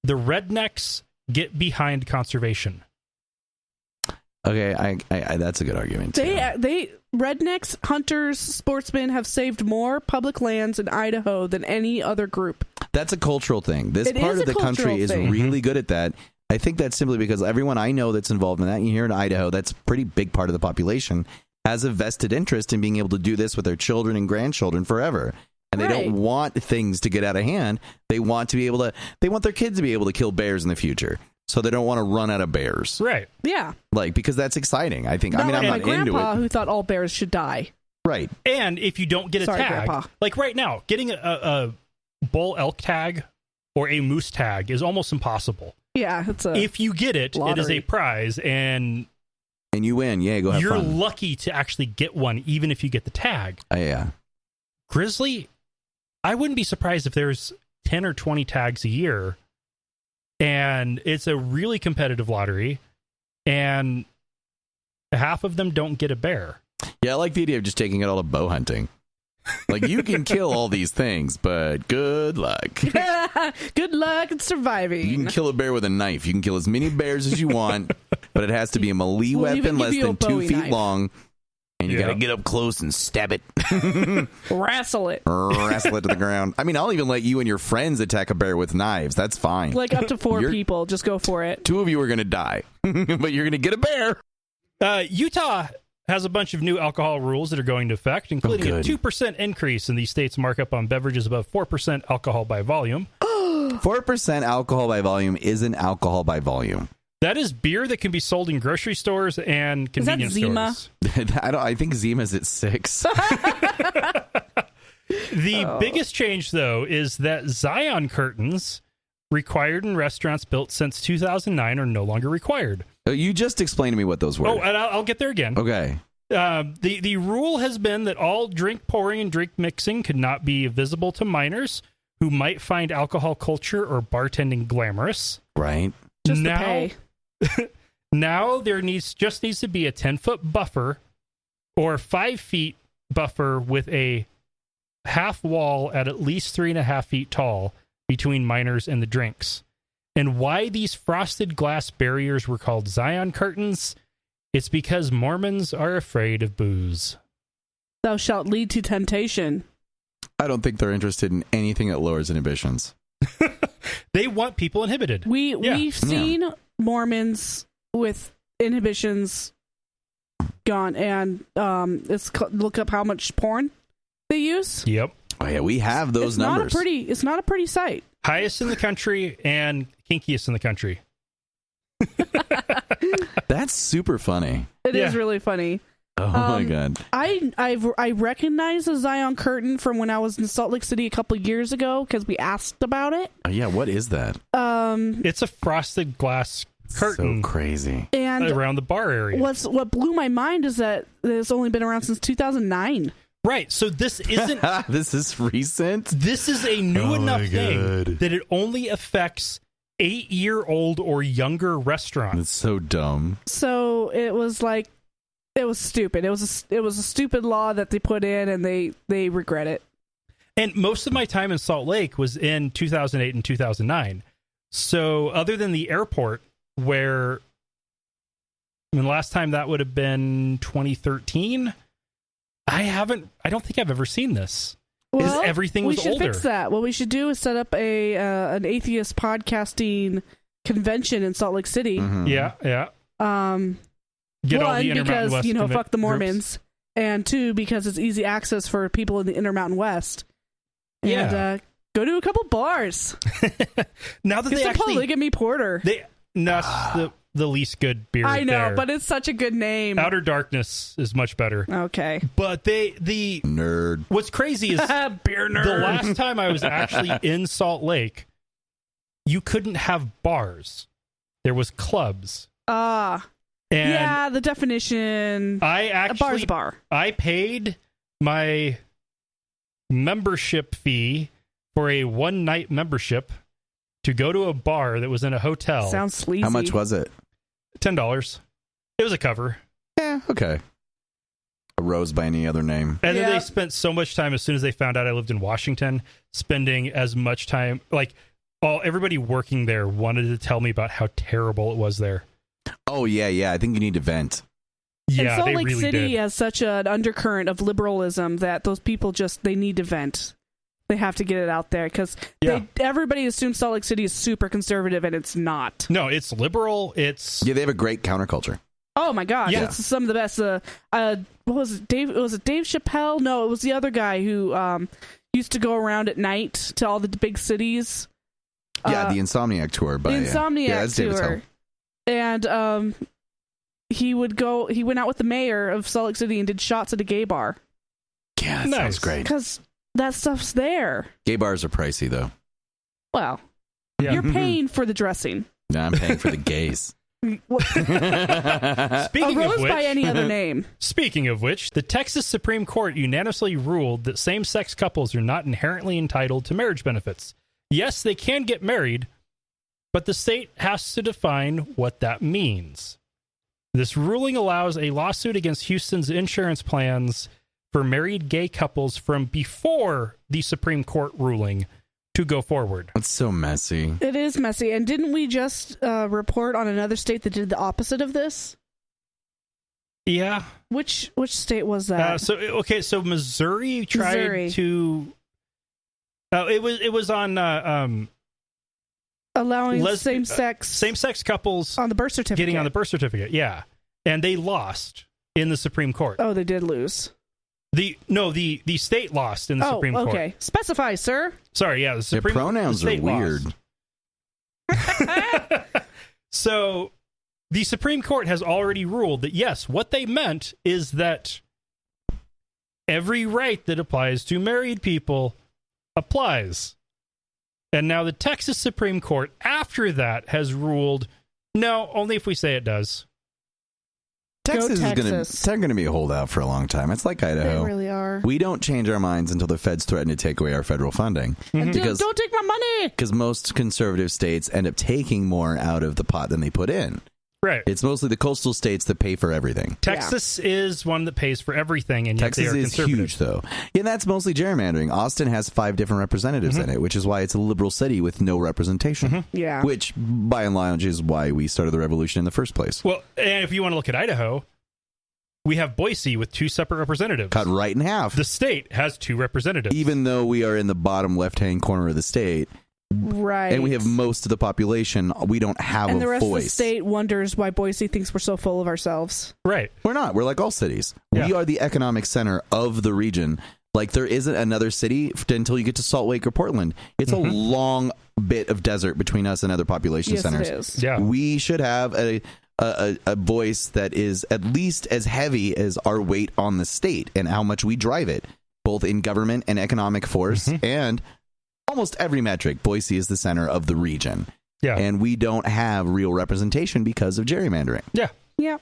the rednecks get behind conservation. Okay, I that's a good argument. They rednecks, hunters, sportsmen have saved more public lands in Idaho than any other group. That's a cultural thing. This part of the country is really good at that. I think that's simply because everyone I know that's involved in that, and here in Idaho, that's a pretty big part of the population, has a vested interest in being able to do this with their children and grandchildren forever. And they don't want things to get out of hand. They want their kids to be able to kill bears in the future. So they don't want to run out of bears. Right. Yeah. Like, because that's exciting, I think. I'm not my into it. grandpa who thought all bears should die. Right. And if you don't get a tag, Grandpa. like right now, getting a bull elk tag or a moose tag is almost impossible. Yeah, if you get it, lottery. It is a prize, and you win. Yeah, go have you're fun. lucky to actually get one, even if you get the tag. Yeah. Grizzly, I wouldn't be surprised if there's 10 or 20 tags a year, and it's a really competitive lottery, and half of them don't get a bear. Yeah, I like the idea of just taking it all to bow hunting. Like, you can kill all these things, but good luck. Good luck at surviving. You can kill a bear with a knife. You can kill as many bears as you want, but it has to be a melee weapon less than 2 feet long. And you got to get up close and stab it. Wrestle it. Wrestle it to the ground. I mean, I'll even let you and your friends attack a bear with knives. That's fine. Like up to 4 people. Just go for it. 2 of you are going to die, but you're going to get a bear. Utah has a bunch of new alcohol rules that are going into effect, including a 2% increase in the state's markup on beverages above 4% alcohol by volume. 4% alcohol by volume isn't alcohol by volume. That is beer that can be sold in grocery stores and convenience stores. I think Zima's at 6. The biggest change, though, is that Zion curtains required in restaurants built since 2009 are no longer required. You just explained to me what those were. Oh, and I'll get there again. Okay. The rule has been that all drink pouring and drink mixing could not be visible to minors who might find alcohol culture or bartending glamorous. Right. Just the pay. Now there needs to be a 10-foot buffer or 5 feet buffer with a half wall at least 3.5 feet tall between minors and the drinks. And why these frosted glass barriers were called Zion curtains, it's because Mormons are afraid of booze. Thou shalt lead to temptation. I don't think they're interested in anything that lowers inhibitions. They want people inhibited. We've seen Mormons with inhibitions gone, and look up how much porn they use. Yep. Oh yeah, we have those numbers. It's not a pretty sight. Highest in the country and kinkiest in the country. That's super funny. It is really funny. Oh my god! I recognize the Zion curtain from when I was in Salt Lake City a couple of years ago because we asked about it. Yeah, what is that? It's a frosted glass curtain. So crazy. And around the bar area. What blew my mind is that it's only been around since 2009. Right, so this isn't... This is recent? This is a new enough thing that it only affects 8-year-old or younger restaurants. It's so dumb. So it was stupid. It was a stupid law that they put in, and they regret it. And most of my time in Salt Lake was in 2008 and 2009. So other than the airport, where... I mean, last time that would have been 2013... I don't think I've ever seen this. Well, everything was older. We should fix that. What we should do is set up an atheist podcasting convention in Salt Lake City. Mm-hmm. Yeah. Get all the because West fuck the Mormons, and 2 because it's easy access for people in the Intermountain West. And go to a couple bars. Now that they actually polygamy porter. The least good beer. I know, there. but it's such a good name. Outer Darkness is much better. Okay. But the nerd. What's crazy is beer nerd. The last time I was actually in Salt Lake, you couldn't have bars. There was clubs. The definition. A bar's a bar. I paid my membership fee for a one-night membership to go to a bar that was in a hotel. Sounds sleazy. How much was it? $10. It was a cover. Yeah, okay. A rose by any other name. And then they spent so much time as soon as they found out I lived in Washington, spending as much time, everybody working there wanted to tell me about how terrible it was there. Oh, yeah. I think you need to vent. Yeah, and Salt they Lake really City did. has such an undercurrent of liberalism that those people they need to vent. They have to get it out there because everybody assumes Salt Lake City is super conservative, and it's not. No, it's liberal. They have a great counterculture. Oh my god, it's some of the best. What was it? Was it Dave Chappelle? No, it was the other guy who used to go around at night to all the big cities. The Insomniac tour. The Insomniac tour. And he went out with the mayor of Salt Lake City and did shots at a gay bar. Yeah, that sounds great. Because that stuff's there. Gay bars are pricey, though. Well, Yeah. You're paying for the dressing. No, I'm paying for the gays. Speaking of which, by any other name. Speaking of which, the Texas Supreme Court unanimously ruled that same-sex couples are not inherently entitled to marriage benefits. Yes, they can get married, but the state has to define what that means. This ruling allows a lawsuit against Houston's insurance plans for married gay couples from before the Supreme Court ruling to go forward. It's so messy. It is messy. And didn't we just report on another state that did the opposite of this? Yeah. Which state was that? So Missouri tried to. It was on allowing same-sex couples on the birth certificate. Getting on the birth certificate, yeah, and they lost in the Supreme Court. Oh, they did lose. The state lost in the Supreme Court. Okay, specify, sir. Sorry, yeah, the Supreme. Their pronouns are weird. So, the Supreme Court has already ruled that yes, what they meant is that every right that applies to married people applies. And now the Texas Supreme Court, after that, has ruled, no, only if we say it does. Texas is going to be a holdout for a long time. It's like Idaho. They really are. We don't change our minds until the feds threaten to take away our federal funding. Because, don't take my money! Because most conservative states end up taking more out of the pot than they put in. Right. It's mostly the coastal states that pay for everything. Texas is one that pays for everything, and yet Texas they are is huge, though. Yeah, and that's mostly gerrymandering. Austin has 5 different representatives in it, which is why it's a liberal city with no representation. Yeah. Which, by and large, is why we started the revolution in the first place. Well, and if you want to look at Idaho, we have Boise with 2 separate representatives. Cut right in half. The state has 2 representatives. Even though we are in the bottom left-hand corner of the state. Right. And we have most of the population, we don't have a voice. And the rest of the state wonders why Boise thinks we're so full of ourselves. Right. We're not. We're like all cities. Yeah. We are the economic center of the region. Like, there isn't another city until you get to Salt Lake or Portland. It's a long bit of desert between us and other population centers. It is. Yeah. We should have a voice that is at least as heavy as our weight on the state and how much we drive it, both in government and economic force and almost every metric. Boise is the center of the region. Yeah. And we don't have real representation because of gerrymandering. Yeah. Yeah.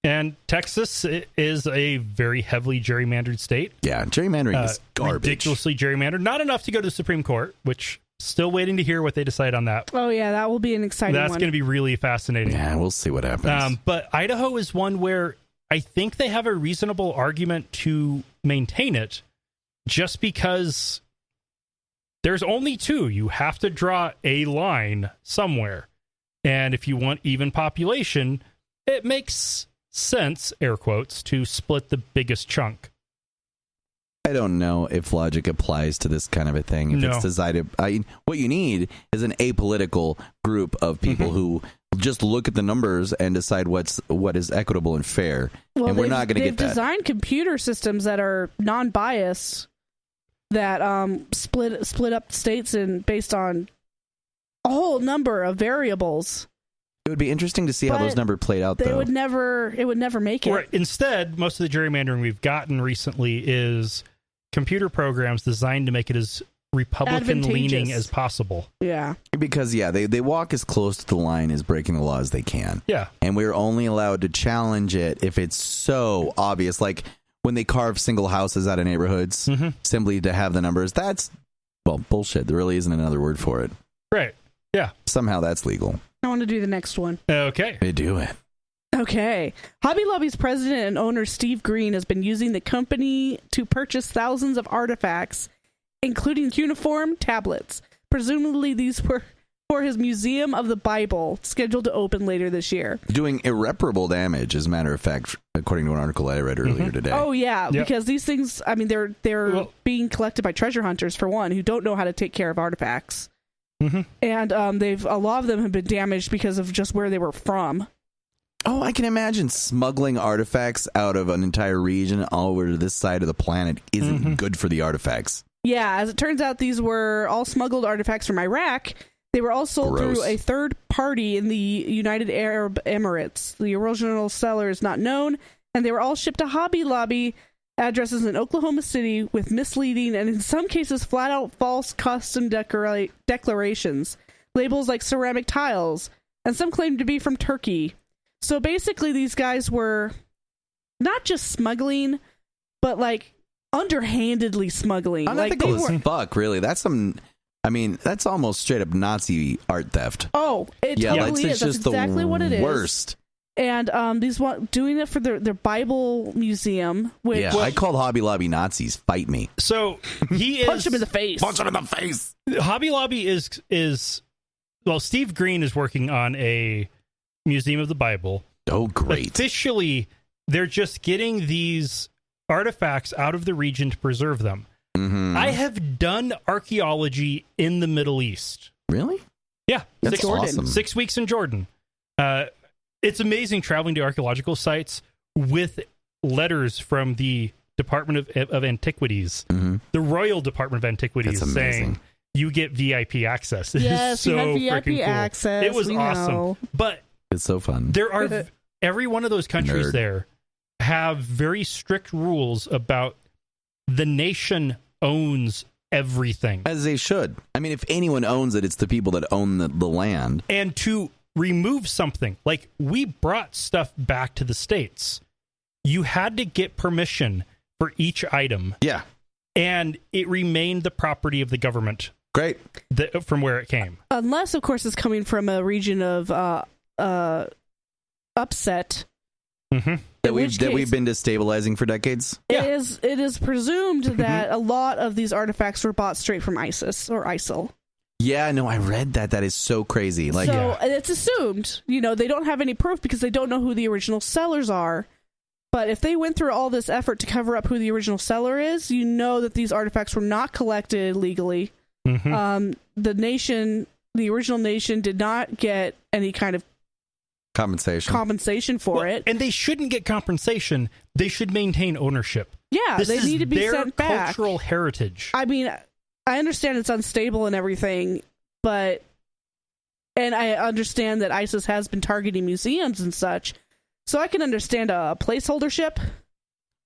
And Texas is a very heavily gerrymandered state. Yeah, gerrymandering is garbage. Ridiculously gerrymandered. Not enough to go to the Supreme Court, which still waiting to hear what they decide on that. Oh, yeah, that will be an exciting one. That's going to be really fascinating. Yeah, we'll see what happens. But Idaho is one where I think they have a reasonable argument to maintain it just because there's only 2. You have to draw a line somewhere. And if you want even population, it makes sense, air quotes, to split the biggest chunk. I don't know if logic applies to this kind of a thing. If it's decided, what you need is an apolitical group of people who just look at the numbers and decide what is equitable and fair. Well, and we're not going to get that. They've designed computer systems that are non-biased that split up states based on a whole number of variables. It would be interesting to see how those numbers played out, though. It would never make it. Right. Instead, most of the gerrymandering we've gotten recently is computer programs designed to make it as Republican-leaning as possible. Yeah. Because, they walk as close to the line as breaking the law as they can. Yeah. And we're only allowed to challenge it if it's so obvious. Like, when they carve single houses out of neighborhoods simply to have the numbers, that's, bullshit. There really isn't another word for it. Right. Yeah. Somehow that's legal. I want to do the next one. Okay. They do it. Okay. Hobby Lobby's president and owner Steve Green has been using the company to purchase thousands of artifacts, including cuneiform tablets. Presumably these were for his Museum of the Bible, scheduled to open later this year. Doing irreparable damage, as a matter of fact, according to an article I read earlier today. Oh, yeah, because these things, I mean, they're being collected by treasure hunters, for one, who don't know how to take care of artifacts. And a lot of them have been damaged because of just where they were from. Oh, I can imagine smuggling artifacts out of an entire region all over to this side of the planet isn't good for the artifacts. Yeah, as it turns out, these were all smuggled artifacts from Iraq. They were all sold through a third party in the United Arab Emirates. The original seller is not known, and they were all shipped to Hobby Lobby addresses in Oklahoma City with misleading and in some cases flat-out false custom declarations. labels like ceramic tiles, and some claim to be from Turkey. So basically, these guys were not just smuggling, but like underhandedly smuggling. Unethical as fuck, really. That's that's almost straight up Nazi art theft. Oh, it totally is. That's exactly what it is. Worst. And these doing it for their Bible museum. Which, I called Hobby Lobby Nazis. Fight me. So he punch him in the face. Punch him in the face. Hobby Lobby is Steve Green is working on a museum of the Bible. Oh, great! Officially, they're just getting these artifacts out of the region to preserve them. Mm-hmm. I have done archaeology in the Middle East. Really? Yeah, that's awesome. 6 weeks in Jordan. It's amazing traveling to archaeological sites with letters from the Department of Antiquities, the Royal Department of Antiquities, saying you get VIP access. Yes, so you have VIP access. It was awesome. Know. But it's so fun. There are every one of those countries there have very strict rules about the nation owns everything. As they should. I mean, if anyone owns it, it's the people that own the land. And to remove something, like we brought stuff back to the States, you had to get permission for each item. Yeah. And it remained the property of the government. Great. From where it came. Unless, of course, it's coming from a region of upset. Mm-hmm. That we've been destabilizing for decades. It is presumed that a lot of these artifacts were bought straight from ISIS or ISIL. Yeah, no, I read that. That is so crazy. It's assumed. They don't have any proof because they don't know who the original sellers are. But if they went through all this effort to cover up who the original seller is, you know that these artifacts were not collected legally. Mm-hmm. The original nation did not get any kind of compensation for it. And they shouldn't get compensation. They should maintain ownership. Yeah, they need to be sent back. Their cultural heritage. I mean, I understand it's unstable and everything, and I understand that ISIS has been targeting museums and such, so I can understand a placeholdership.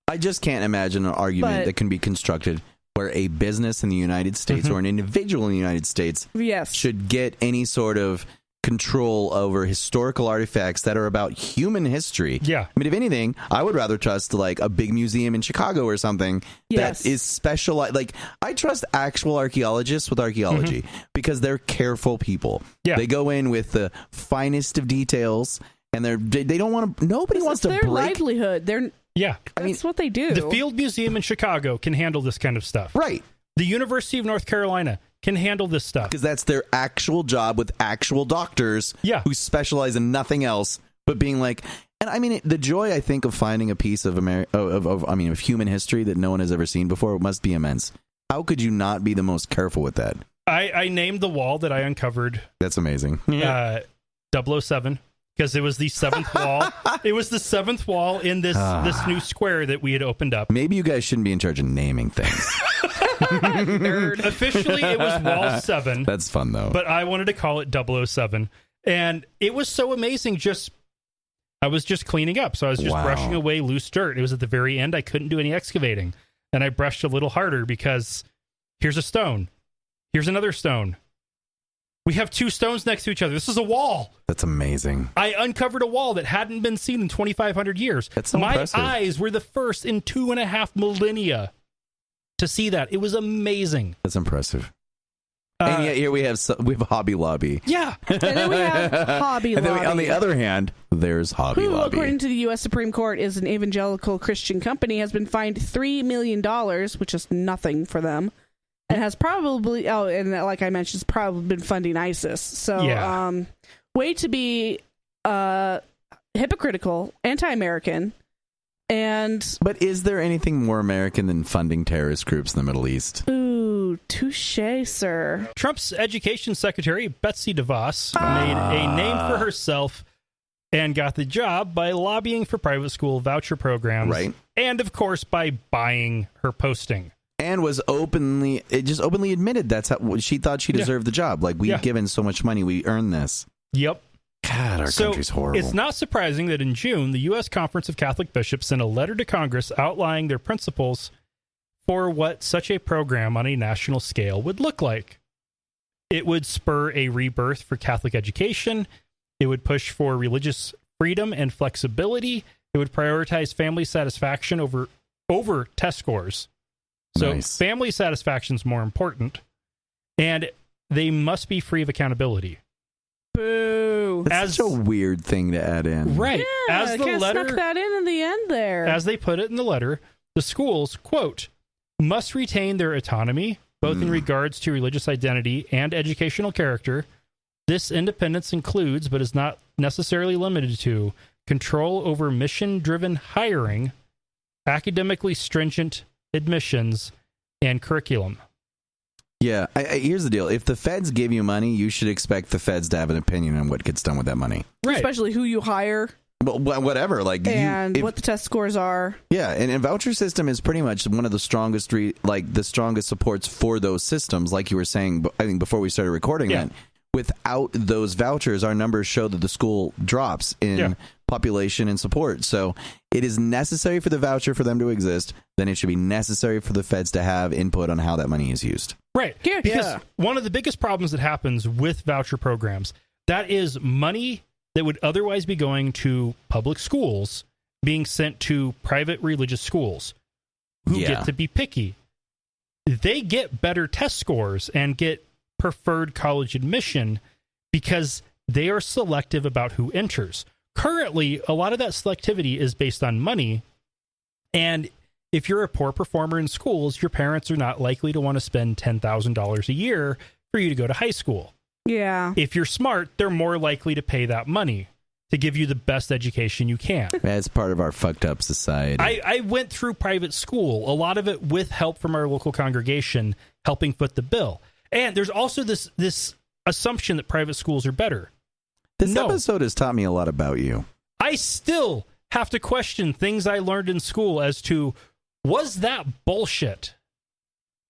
I just can't imagine an argument that can be constructed where a business in the United States or an individual in the United States should get any sort of control over historical artifacts that are about human history. Yeah. I mean, if anything, I would rather trust like a big museum in Chicago or something that is specialized. Like, I trust actual archaeologists with archaeology because they're careful people. Yeah. They go in with the finest of details, and they don't want to. Nobody wants to break their livelihood. That's what they do. The Field Museum in Chicago can handle this kind of stuff. Right. The University of North Carolina can handle this stuff. Because that's their actual job with actual doctors who specialize in nothing else but being like, and I mean, the joy, I think, of finding a piece of of human history that no one has ever seen before must be immense. How could you not be the most careful with that? I named the wall that I uncovered. That's amazing. 007. Because it was the seventh wall. It was the seventh wall in this new square that we had opened up. Maybe you guys shouldn't be in charge of naming things. Nerd. Officially, it was Wall 7. That's fun, though. But I wanted to call it 007. And it was so amazing. I was just cleaning up. So I was just brushing away loose dirt. It was at the very end. I couldn't do any excavating. And I brushed a little harder because here's a stone. Here's another stone. We have two stones next to each other. This is a wall. That's amazing. I uncovered a wall that hadn't been seen in 2,500 years. That's so impressive. My eyes were the first in 2.5 millennia to see that. It was amazing. That's impressive. And yet here we have Hobby Lobby. Yeah. And then we have Hobby Lobby. And then on the other hand, there's Hobby Lobby. According to the U.S. Supreme Court, is an evangelical Christian company, has been fined $3 million, which is nothing for them. And has probably, and like I mentioned, has probably been funding ISIS. So, way to be hypocritical, anti-American, But is there anything more American than funding terrorist groups in the Middle East? Ooh, touche, sir. Trump's education secretary, Betsy DeVos, made a name for herself and got the job by lobbying for private school voucher programs. Right. And, of course, by buying her posting. And was openly admitted that's how she thought she deserved the job. Like, we've given so much money, we earned this. Yep. God, our country's horrible. It's not surprising that in June, the U.S. Conference of Catholic Bishops sent a letter to Congress outlining their principles for what such a program on a national scale would look like. It would spur a rebirth for Catholic education. It would push for religious freedom and flexibility. It would prioritize family satisfaction over test scores. So Nice. family satisfaction is more important. And they must be free of accountability. Boo. That's such a weird thing to add in. Right. Yeah, As the letter snuck that in the end there. As they put it in the letter, the schools, quote, must retain their autonomy, both in regards to religious identity and educational character. This independence includes, but is not necessarily limited to, control over mission-driven hiring, academically stringent admissions, and curriculum. Yeah, here's the deal. If the feds give you money, you should expect the feds to have an opinion on what gets done with that money. Right. Especially who you hire. But whatever, like what the test scores are. Yeah, and voucher system is pretty much one of the strongest, the strongest supports for those systems. Like you were saying, I think before we started recording that, without those vouchers, our numbers show that the school drops in population and support. So it is necessary for the voucher for them to exist. Then it should be necessary for the feds to have input on how that money is used. Right. Because one of the biggest problems that happens with voucher programs, that is money that would otherwise be going to public schools being sent to private religious schools who get to be picky. They get better test scores and get preferred college admission because they are selective about who enters. Currently, a lot of that selectivity is based on money. And if you're a poor performer in schools, your parents are not likely to want to spend $10,000 a year for you to go to high school. Yeah. If you're smart, they're more likely to pay that money to give you the best education you can. That's part of our fucked up society. I went through private school, a lot of it with help from our local congregation helping foot the bill. And there's also this assumption that private schools are better. This episode has taught me a lot about you. I still have to question things I learned in school as to, was that bullshit?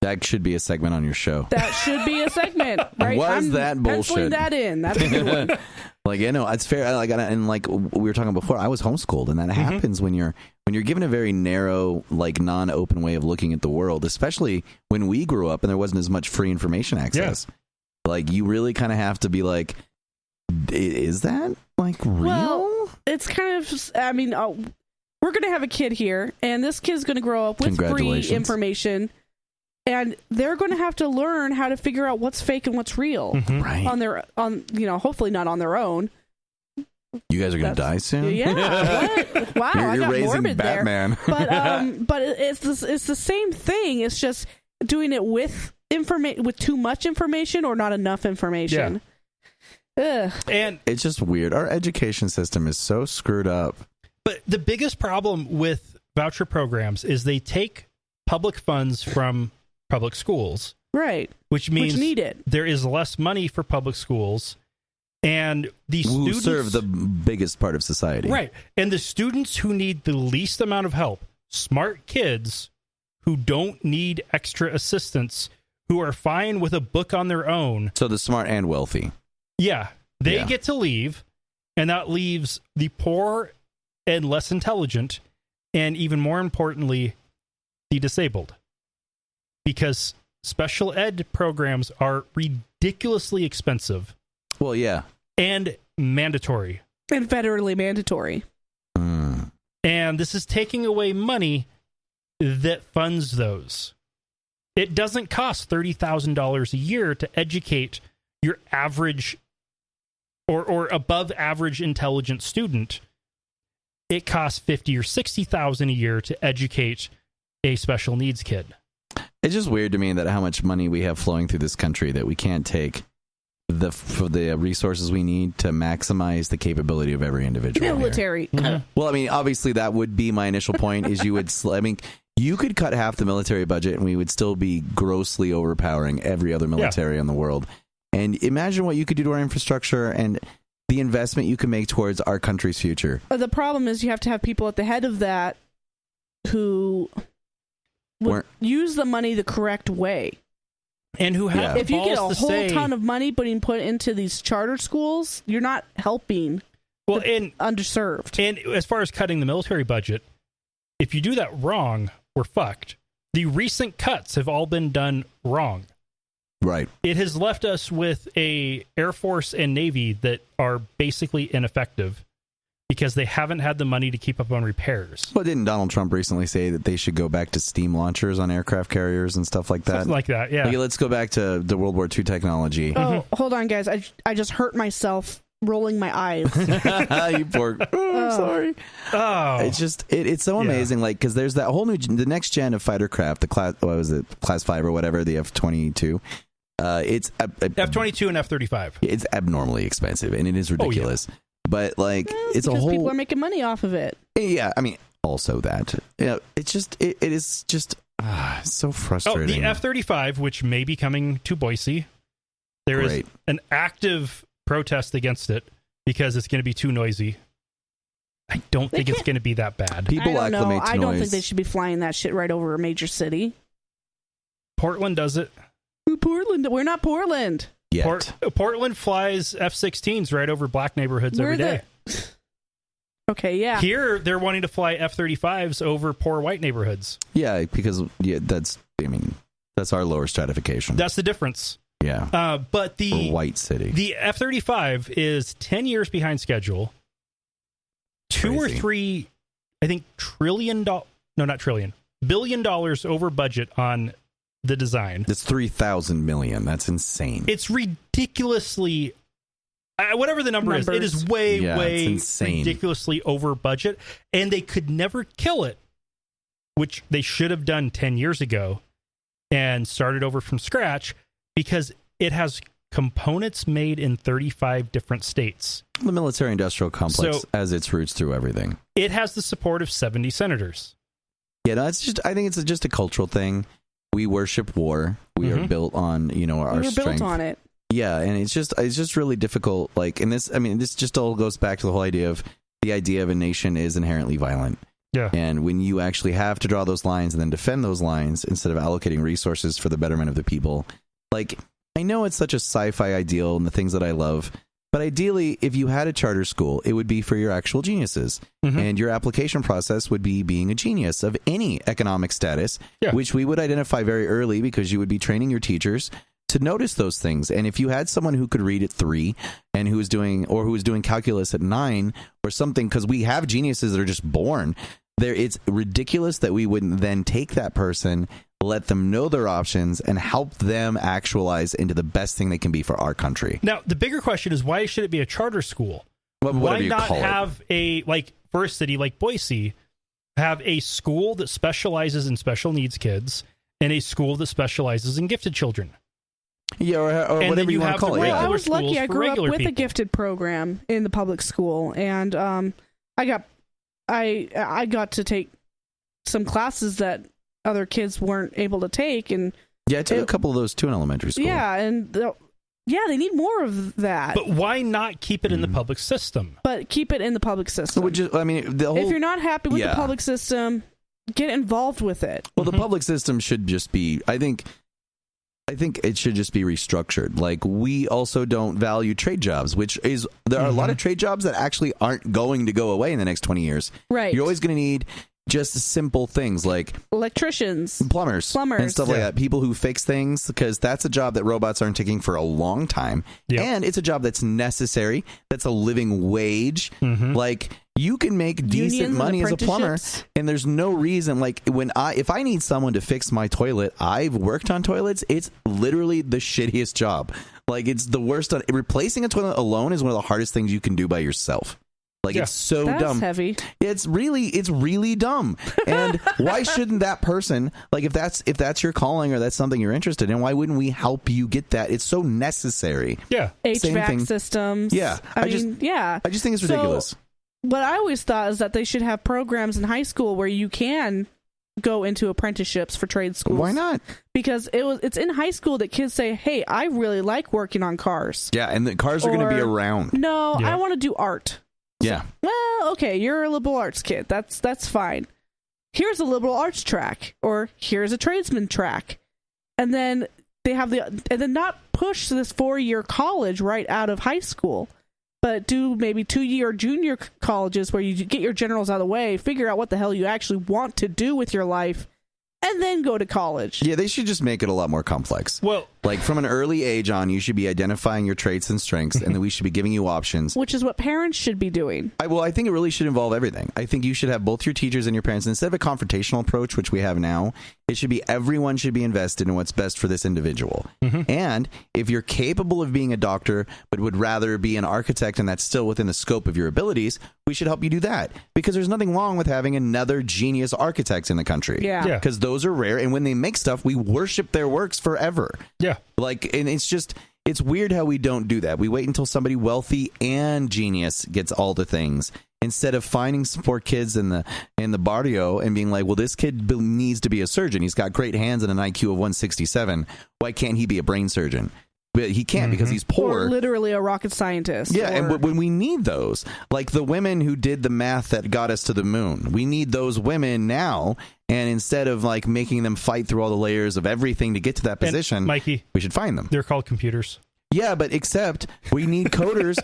That should be a segment on your show. That should be a segment, right? Was that bullshit? Penciling that in. That's a good one. Like, it's fair. And like we were talking before, I was homeschooled, and that happens when you're given a very narrow, like non-open way of looking at the world. Especially when we grew up and there wasn't as much free information access. Yeah. Like, you really kind of have to be like, is that like real? Well, it's kind of. I mean, we're gonna have a kid here, and this kid's gonna grow up with free information. And they're going to have to learn how to figure out what's fake and what's real right. hopefully not on their own. You guys are going to die soon? Yeah. Wow. You're I got raising morbid Batman. There. But it's the same thing. It's just doing it with too much information or not enough information. Yeah. And it's just weird. Our education system is so screwed up. But the biggest problem with voucher programs is they take public funds from public schools, right? Which means need it. There is less money for public schools, and the students serve the biggest part of society, right? And the students who need the least amount of help, smart kids who don't need extra assistance, who are fine with a book on their own. So the smart and wealthy, they get to leave, and that leaves the poor and less intelligent, and even more importantly, the disabled. Because special ed programs are ridiculously expensive. Well, yeah. And mandatory. And federally mandatory. And this is taking away money that funds those. It doesn't cost $30,000 a year to educate your average or above average intelligent student. It costs $50,000 or $60,000 a year to educate a special needs kid. It's just weird to me that how much money we have flowing through this country that we can't take for the resources we need to maximize the capability of every individual. Military. Well, I mean, obviously that would be my initial point. Is you could cut half the military budget and we would still be grossly overpowering every other military in the world. And imagine what you could do to our infrastructure and the investment you can make towards our country's future. The problem is you have to have people at the head of that who would use the money the correct way. And who have if you get a whole ton of money being put into these charter schools, you're not helping the underserved. And as far as cutting the military budget, if you do that wrong, we're fucked. The recent cuts have all been done wrong. Right. It has left us with a Air Force and Navy that are basically ineffective because they haven't had the money to keep up on repairs. Well, didn't Donald Trump recently say that they should go back to steam launchers on aircraft carriers and stuff like that? Something like that, yeah. Like, let's go back to the World War II technology. Oh, hold on, guys. I just hurt myself rolling my eyes. You poor... I'm sorry. Oh. It's just... It's so amazing, like, because there's that whole new... The next gen of fighter craft, the class... What was it? Class 5 or whatever, the F-22. It's... F-22 and F-35. It's abnormally expensive, and it is ridiculous. But, like, it's a whole... people are making money off of it. Yeah, I mean, also that. Yeah, it's just... It is just... so frustrating. The F-35, which may be coming to Boise, there is an active protest against it because it's going to be too noisy. I don't think it's going to be that bad. People acclimate to noise. I don't think they should be flying that shit right over a major city. Portland does it. Portland? We're not Portland. Portland flies F-16s right over black neighborhoods every day. Okay, yeah. Here, they're wanting to fly F-35s over poor white neighborhoods. Yeah, because that's our lower stratification. That's the difference. Yeah. But the white city. The F-35 is 10 years behind schedule. Crazy. 2 or 3, I think, billion dollars over budget on the design. It's 3,000 million. That's insane. It's ridiculously, whatever the number is, it is way ridiculously over budget, and they could never kill it, which they should have done 10 years ago and started over from scratch, because it has components made in 35 different states. The military-industrial complex has its roots through everything. It has the support of 70 senators. Yeah, no, I think it's just a cultural thing. We worship war. We are built on, our strength. We're built on it. Yeah, and it's just really difficult. Like, this just all goes back to the whole idea of a nation is inherently violent. Yeah. And when you actually have to draw those lines and then defend those lines instead of allocating resources for the betterment of the people, like, I know it's such a sci-fi ideal and the things that I love, but ideally, if you had a charter school, it would be for your actual geniuses. And your application process would be being a genius of any economic status, which we would identify very early because you would be training your teachers to notice those things. And if you had someone who could read at 3 and who was doing calculus at 9 or something, because we have geniuses that are just born there, it's ridiculous that we wouldn't then take that person, let them know their options, and help them actualize into the best thing they can be for our country. Now, the bigger question is, why should it be a charter school? Why not have for a city like Boise, have a school that specializes in special needs kids and a school that specializes in gifted children? Yeah, or whatever you want to call it. I was lucky. I grew up with a gifted program in the public school, and I got to take some classes that other kids weren't able to take, and I took a couple of those too in elementary school. Yeah, and they need more of that. But why not keep it in the public system? But keep it in the public system. If you're not happy with the public system, get involved with it. Well, the public system should just be, I think it should just be restructured. Like, we also don't value trade jobs, there are a lot of trade jobs that actually aren't going to go away in the next 20 years. Right. You're always going to need just simple things like electricians, plumbers, and stuff like that. People who fix things, because that's a job that robots aren't taking for a long time. Yep. And it's a job that's necessary. That's a living wage. Like, you can make decent money as a plumber, and there's no reason. Like, if I need someone to fix my toilet, I've worked on toilets. It's literally the shittiest job. Like, it's the worst. Replacing a toilet alone is one of the hardest things you can do by yourself. Like, it's so That's dumb. Heavy. It's really dumb. And why shouldn't that person, like, if that's your calling or that's something you're interested in, why wouldn't we help you get that? It's so necessary. Yeah. HVAC systems. Yeah. I just think it's ridiculous. What I always thought is that they should have programs in high school where you can go into apprenticeships for trade schools. Why not? Because it's in high school that kids say, hey, I really like working on cars. Yeah, and the cars are going to be around. No, I want to do art. Yeah. Well, okay, you're a liberal arts kid. That's fine. Here's a liberal arts track, or here's a tradesman track. And then they have and then not push this 4-year college right out of high school, but do maybe 2-year junior colleges where you get your generals out of the way, figure out what the hell you actually want to do with your life, and then go to college. Yeah, they should just make it a lot more complex. Well, like from an early age on, you should be identifying your traits and strengths, and then we should be giving you options. Which is what parents should be doing. I think it really should involve everything. I think you should have both your teachers and your parents. Instead of a confrontational approach, which we have now, it should be everyone should be invested in what's best for this individual. And if you're capable of being a doctor, but would rather be an architect, and that's still within the scope of your abilities, we should help you do that. Because there's nothing wrong with having another genius architect in the country. Yeah. Because those are rare, and when they make stuff, we worship their works forever. Yeah. Like, and it's weird how we don't do that. We wait until somebody wealthy and genius gets all the things, instead of finding some poor kids in the barrio and being like, well, this kid needs to be a surgeon. He's got great hands and an IQ of 167. Why can't he be a brain surgeon? But he can't because he's poor. Or literally a rocket scientist. Yeah, and when we need those, like the women who did the math that got us to the moon, we need those women now. And instead of like making them fight through all the layers of everything to get to that position, Mikey, we should find them. They're called computers. Yeah, but except we need coders.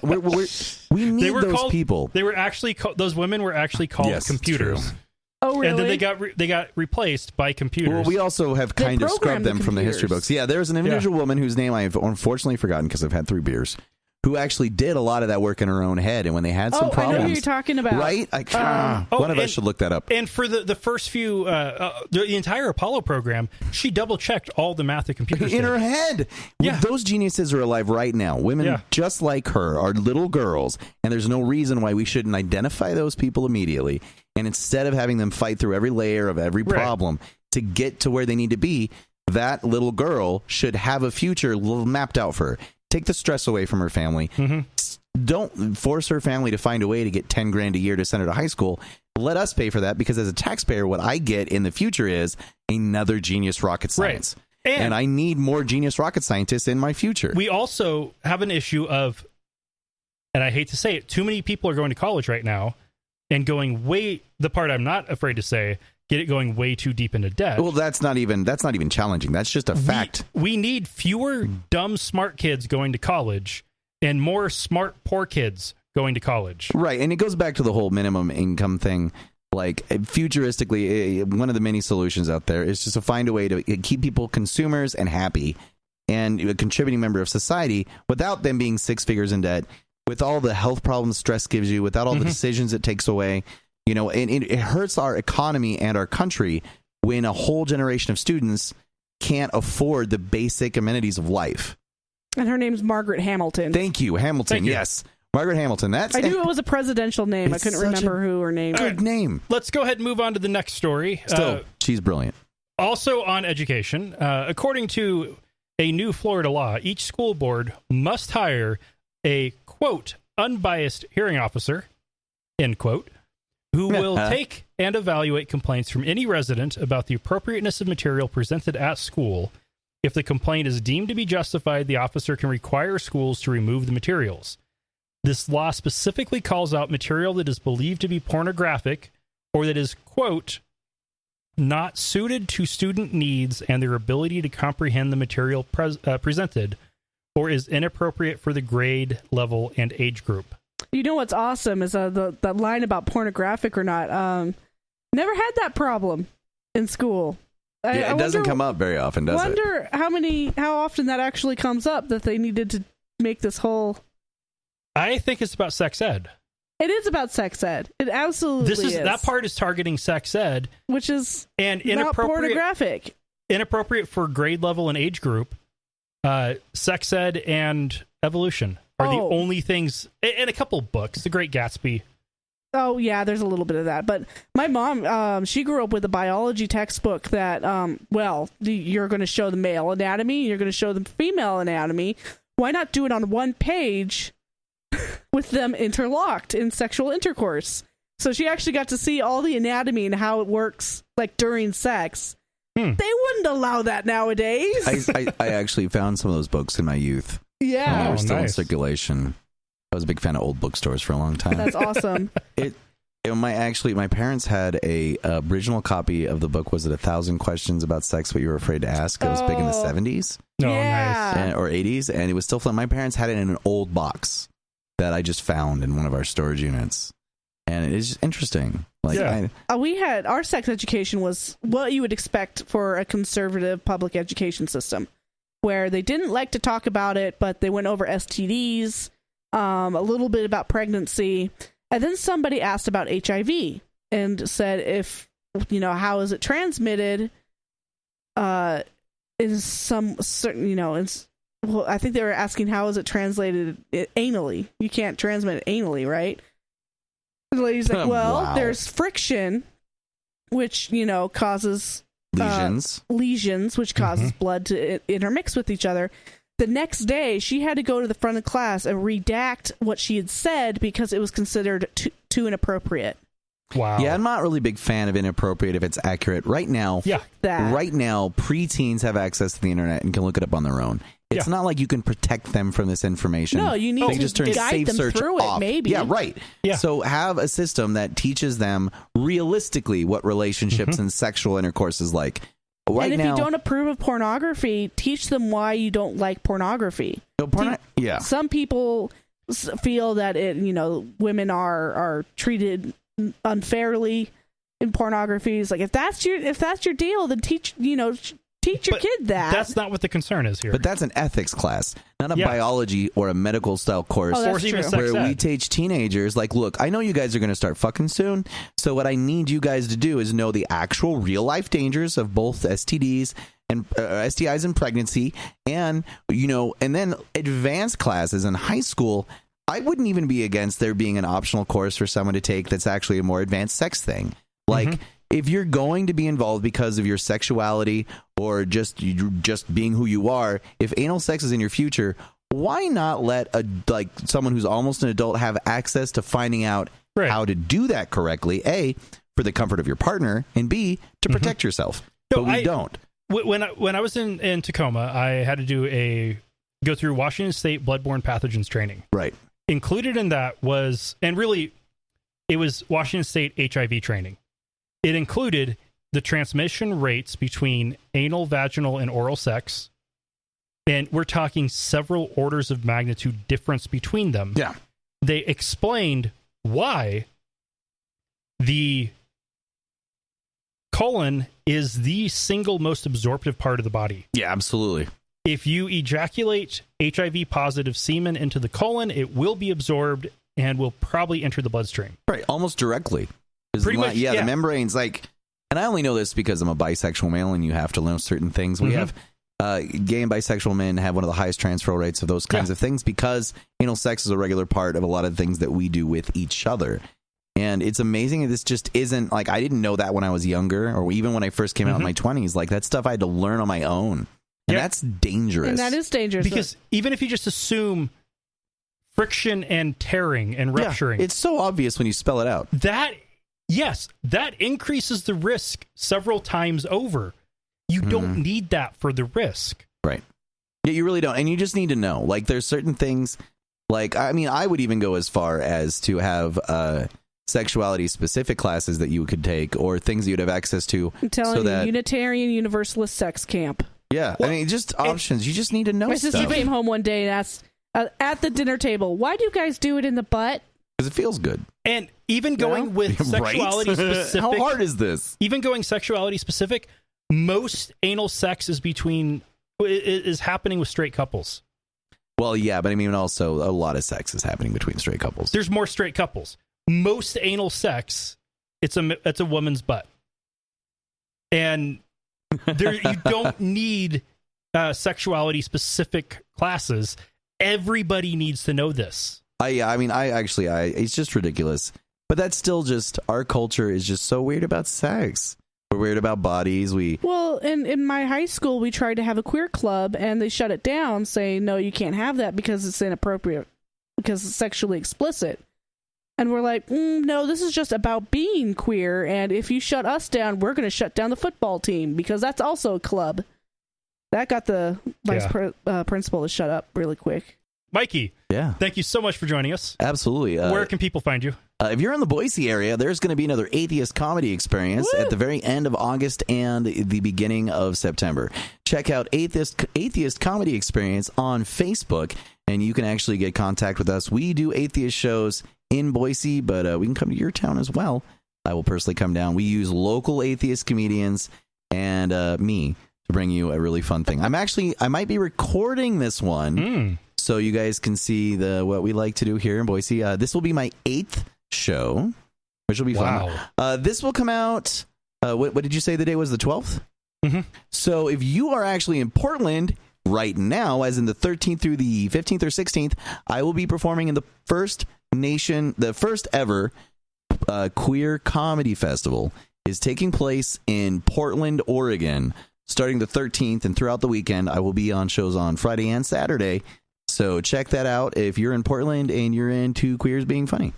We need those people. They were actually those women were actually called computers. Oh, really? And then they got replaced by computers. Well, we also have kind of scrubbed them from the history books. Yeah, there's an individual woman whose name I have unfortunately forgotten because I've had 3 beers, who actually did a lot of that work in her own head. And when they had some problems... I know who you're talking about. Right? One of us should look that up. And for the first few... the entire Apollo program, she double-checked all the math the computers in did. her head. Yeah. Those geniuses are alive right now. Women just like her are little girls, and there's no reason why we shouldn't identify those people immediately. And instead of having them fight through every layer of every problem to get to where they need to be, that little girl should have a future mapped out for her. Take the stress away from her family. Don't force her family to find a way to get $10,000 a year to send her to high school. Let us pay for that, because as a taxpayer, what I get in the future is another genius rocket science. And I need more genius rocket scientists in my future. We also have an issue of, and I hate to say it, too many people are going to college right now and going the part I'm not afraid to say, going way too deep into debt. Well, that's not even challenging. That's just a fact. We need fewer dumb smart kids going to college and more smart poor kids going to college. Right, and it goes back to the whole minimum income thing. Like, futuristically, one of the many solutions out there is just to find a way to keep people consumers and happy and a contributing member of society without them being 6 figures in debt, with all the health problems stress gives you, without all the decisions it takes away. You know, and it hurts our economy and our country when a whole generation of students can't afford the basic amenities of life. And her name's Margaret Hamilton. Thank you, Hamilton. Yes, Margaret Hamilton. I knew it was a presidential name. I couldn't remember who her name. Good name. Let's go ahead and move on to the next story. Still, she's brilliant. Also on education, according to a new Florida law, each school board must hire a, quote, unbiased hearing officer, end quote, who will take and evaluate complaints from any resident about the appropriateness of material presented at school. If the complaint is deemed to be justified, the officer can require schools to remove the materials. This law specifically calls out material that is believed to be pornographic or that is, quote, not suited to student needs and their ability to comprehend the material presented, or is inappropriate for the grade, level, and age group. You know what's awesome is the line about pornographic or not. Never had that problem in school. It doesn't come up very often, does it? I wonder how often that actually comes up, that they needed to make this whole... I think it's about sex ed. It is about sex ed. It absolutely is. That part is targeting sex ed. Which is not pornographic. Inappropriate for grade level and age group. Sex ed and evolution are the only things, and a couple books. The Great Gatsby. Oh, yeah, there's a little bit of that. But my mom, she grew up with a biology textbook that, you're going to show the male anatomy, you're going to show the female anatomy. Why not do it on one page with them interlocked in sexual intercourse? So she actually got to see all the anatomy and how it works, like, during sex. They wouldn't allow that nowadays. I actually found some of those books in my youth. Yeah. They were still in circulation. I was a big fan of old bookstores for a long time. That's awesome. My parents had a original copy of the book. Was it 1,000 Questions About Sex What You Were Afraid to Ask? It was big in the 70s. Nice. Or 80s, and it was still fun. My parents had it in an old box that I just found in one of our storage units. And it's just interesting. Like, we had our sex education was what you would expect for a conservative public education system, where they didn't like to talk about it, but they went over STDs, a little bit about pregnancy, and then somebody asked about HIV and said, if how is it transmitted? Is some certain well, I think they were asking how is it translated anally? You can't transmit it anally, right? The lady's like, well, there's friction, which, causes lesions, which causes blood to intermix with each other. The next day, she had to go to the front of the class and redact what she had said because it was considered too inappropriate. Wow. Yeah, I'm not really a big fan of inappropriate if it's accurate. Right now, preteens have access to the internet and can look it up on their own. It's not like you can protect them from this information. No, you need to guide them through it, maybe. Yeah, right. Yeah. So have a system that teaches them realistically what relationships and sexual intercourse is like. And if you don't approve of pornography, teach them why you don't like pornography. Some people feel that women are treated unfairly in pornography. It's like, if that's your deal, then teach your kid that. That's not what the concern is here. But that's an ethics class, not a biology or a medical style course. Or even where we teach teenagers, like, look, I know you guys are going to start fucking soon, so what I need you guys to do is know the actual real life dangers of both STDs and STIs and pregnancy, and and then advanced classes in high school. I wouldn't even be against there being an optional course for someone to take that's actually a more advanced sex thing. Like, if you're going to be involved because of your sexuality or just being who you are, if anal sex is in your future, why not let someone who's almost an adult have access to finding out how to do that correctly? A, for the comfort of your partner, and B, to protect yourself. But we don't. When I was in Tacoma, I had to go through Washington State bloodborne pathogens training. Right. Included in that was, and really, it was Washington State HIV training. It included the transmission rates between anal, vaginal, and oral sex. And we're talking several orders of magnitude difference between them. Yeah. They explained why the colon is the single most absorptive part of the body. Yeah, absolutely. If you ejaculate HIV positive semen into the colon, it will be absorbed and will probably enter the bloodstream. Right, almost directly. Pretty much, yeah. The membrane's like, and I only know this because I'm a bisexual male and you have to learn certain things. We have gay and bisexual men have one of the highest transfer rates of those kinds of things because anal sex is a regular part of a lot of things that we do with each other. And it's amazing that this just isn't like, I didn't know that when I was younger or even when I first came out in my 20s. Like, that stuff I had to learn on my own. And that's dangerous. And that is dangerous. Because even if you just assume friction and tearing and rupturing. It's so obvious when you spell it out. That increases the risk several times over. You don't need that for the risk. Right. Yeah, you really don't. And you just need to know. Like, there's certain things, like, I mean, I would even go as far as to have sexuality-specific classes that you could take or things that you'd have access to. I'm telling you, Unitarian Universalist sex camp. Yeah, well, I mean, just options. You just need to know my sister came home one day and asked, at the dinner table, why do you guys do it in the butt? Because it feels good. And even going with sexuality specific. How hard is this? Even going sexuality specific, most anal sex is happening with straight couples. Well, yeah, but I mean, also a lot of sex is happening between straight couples. There's more straight couples. Most anal sex, it's a woman's butt. And you don't need sexuality specific classes. Everybody needs to know this. It's just ridiculous. But that's still just, our culture is just so weird about sex. We're weird about bodies. Well, in my high school, we tried to have a queer club, and they shut it down, saying, no, you can't have that because it's inappropriate, because it's sexually explicit. And we're like, no, this is just about being queer, and if you shut us down, we're going to shut down the football team, because that's also a club. That got the vice principal to shut up really quick. Mikey, thank you so much for joining us. Absolutely. Where can people find you? If you're in the Boise area, there's going to be another Atheist Comedy Experience at the very end of August and the beginning of September. Check out Atheist Comedy Experience on Facebook, and you can actually get contact with us. We do atheist shows in Boise, but we can come to your town as well. I will personally come down. We use local atheist comedians and me to bring you a really fun thing. I might be recording this one so you guys can see what we like to do here in Boise. This will be my 8th show, which will be fun. This will come out, what did you say the day was, the 12th? Mm-hmm. So if you are actually in Portland right now, as in the 13th through the 15th or 16th, I will be performing in the first ever queer comedy festival is taking place in Portland, Oregon, starting the 13th, and throughout the weekend I will be on shows on Friday and Saturday. So check that out if you're in Portland and you're into queers being funny.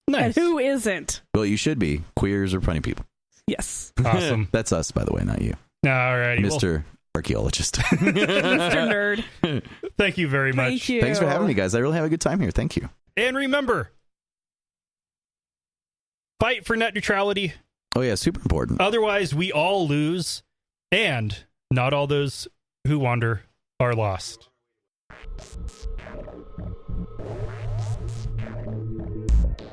Nice. And who isn't? Well, you should be. Queers are funny people. Yes. Awesome. That's us, by the way, not you. All right, Mr. Archaeologist. Mr. Nerd. Thank you very much. Thank you. Thanks for having me, guys. I really have a good time here. Thank you. And remember, fight for net neutrality. Oh, yeah, super important. Otherwise, we all lose, and not all those who wander are lost.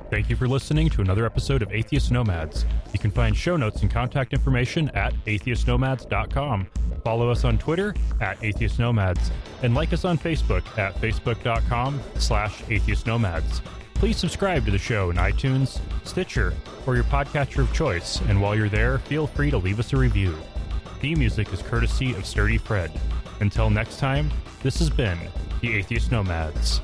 Thank you for listening to another episode of Atheist Nomads. You can find show notes and contact information at atheistnomads.com. Follow us on Twitter at Atheist Nomads, and like us on Facebook at facebook.com/Atheist Nomads. Please subscribe to the show in iTunes, Stitcher, or your podcatcher of choice, and while you're there, feel free to leave us a review. Theme music is courtesy of Sturdy Fred. Until next time, this has been the Atheist Nomads.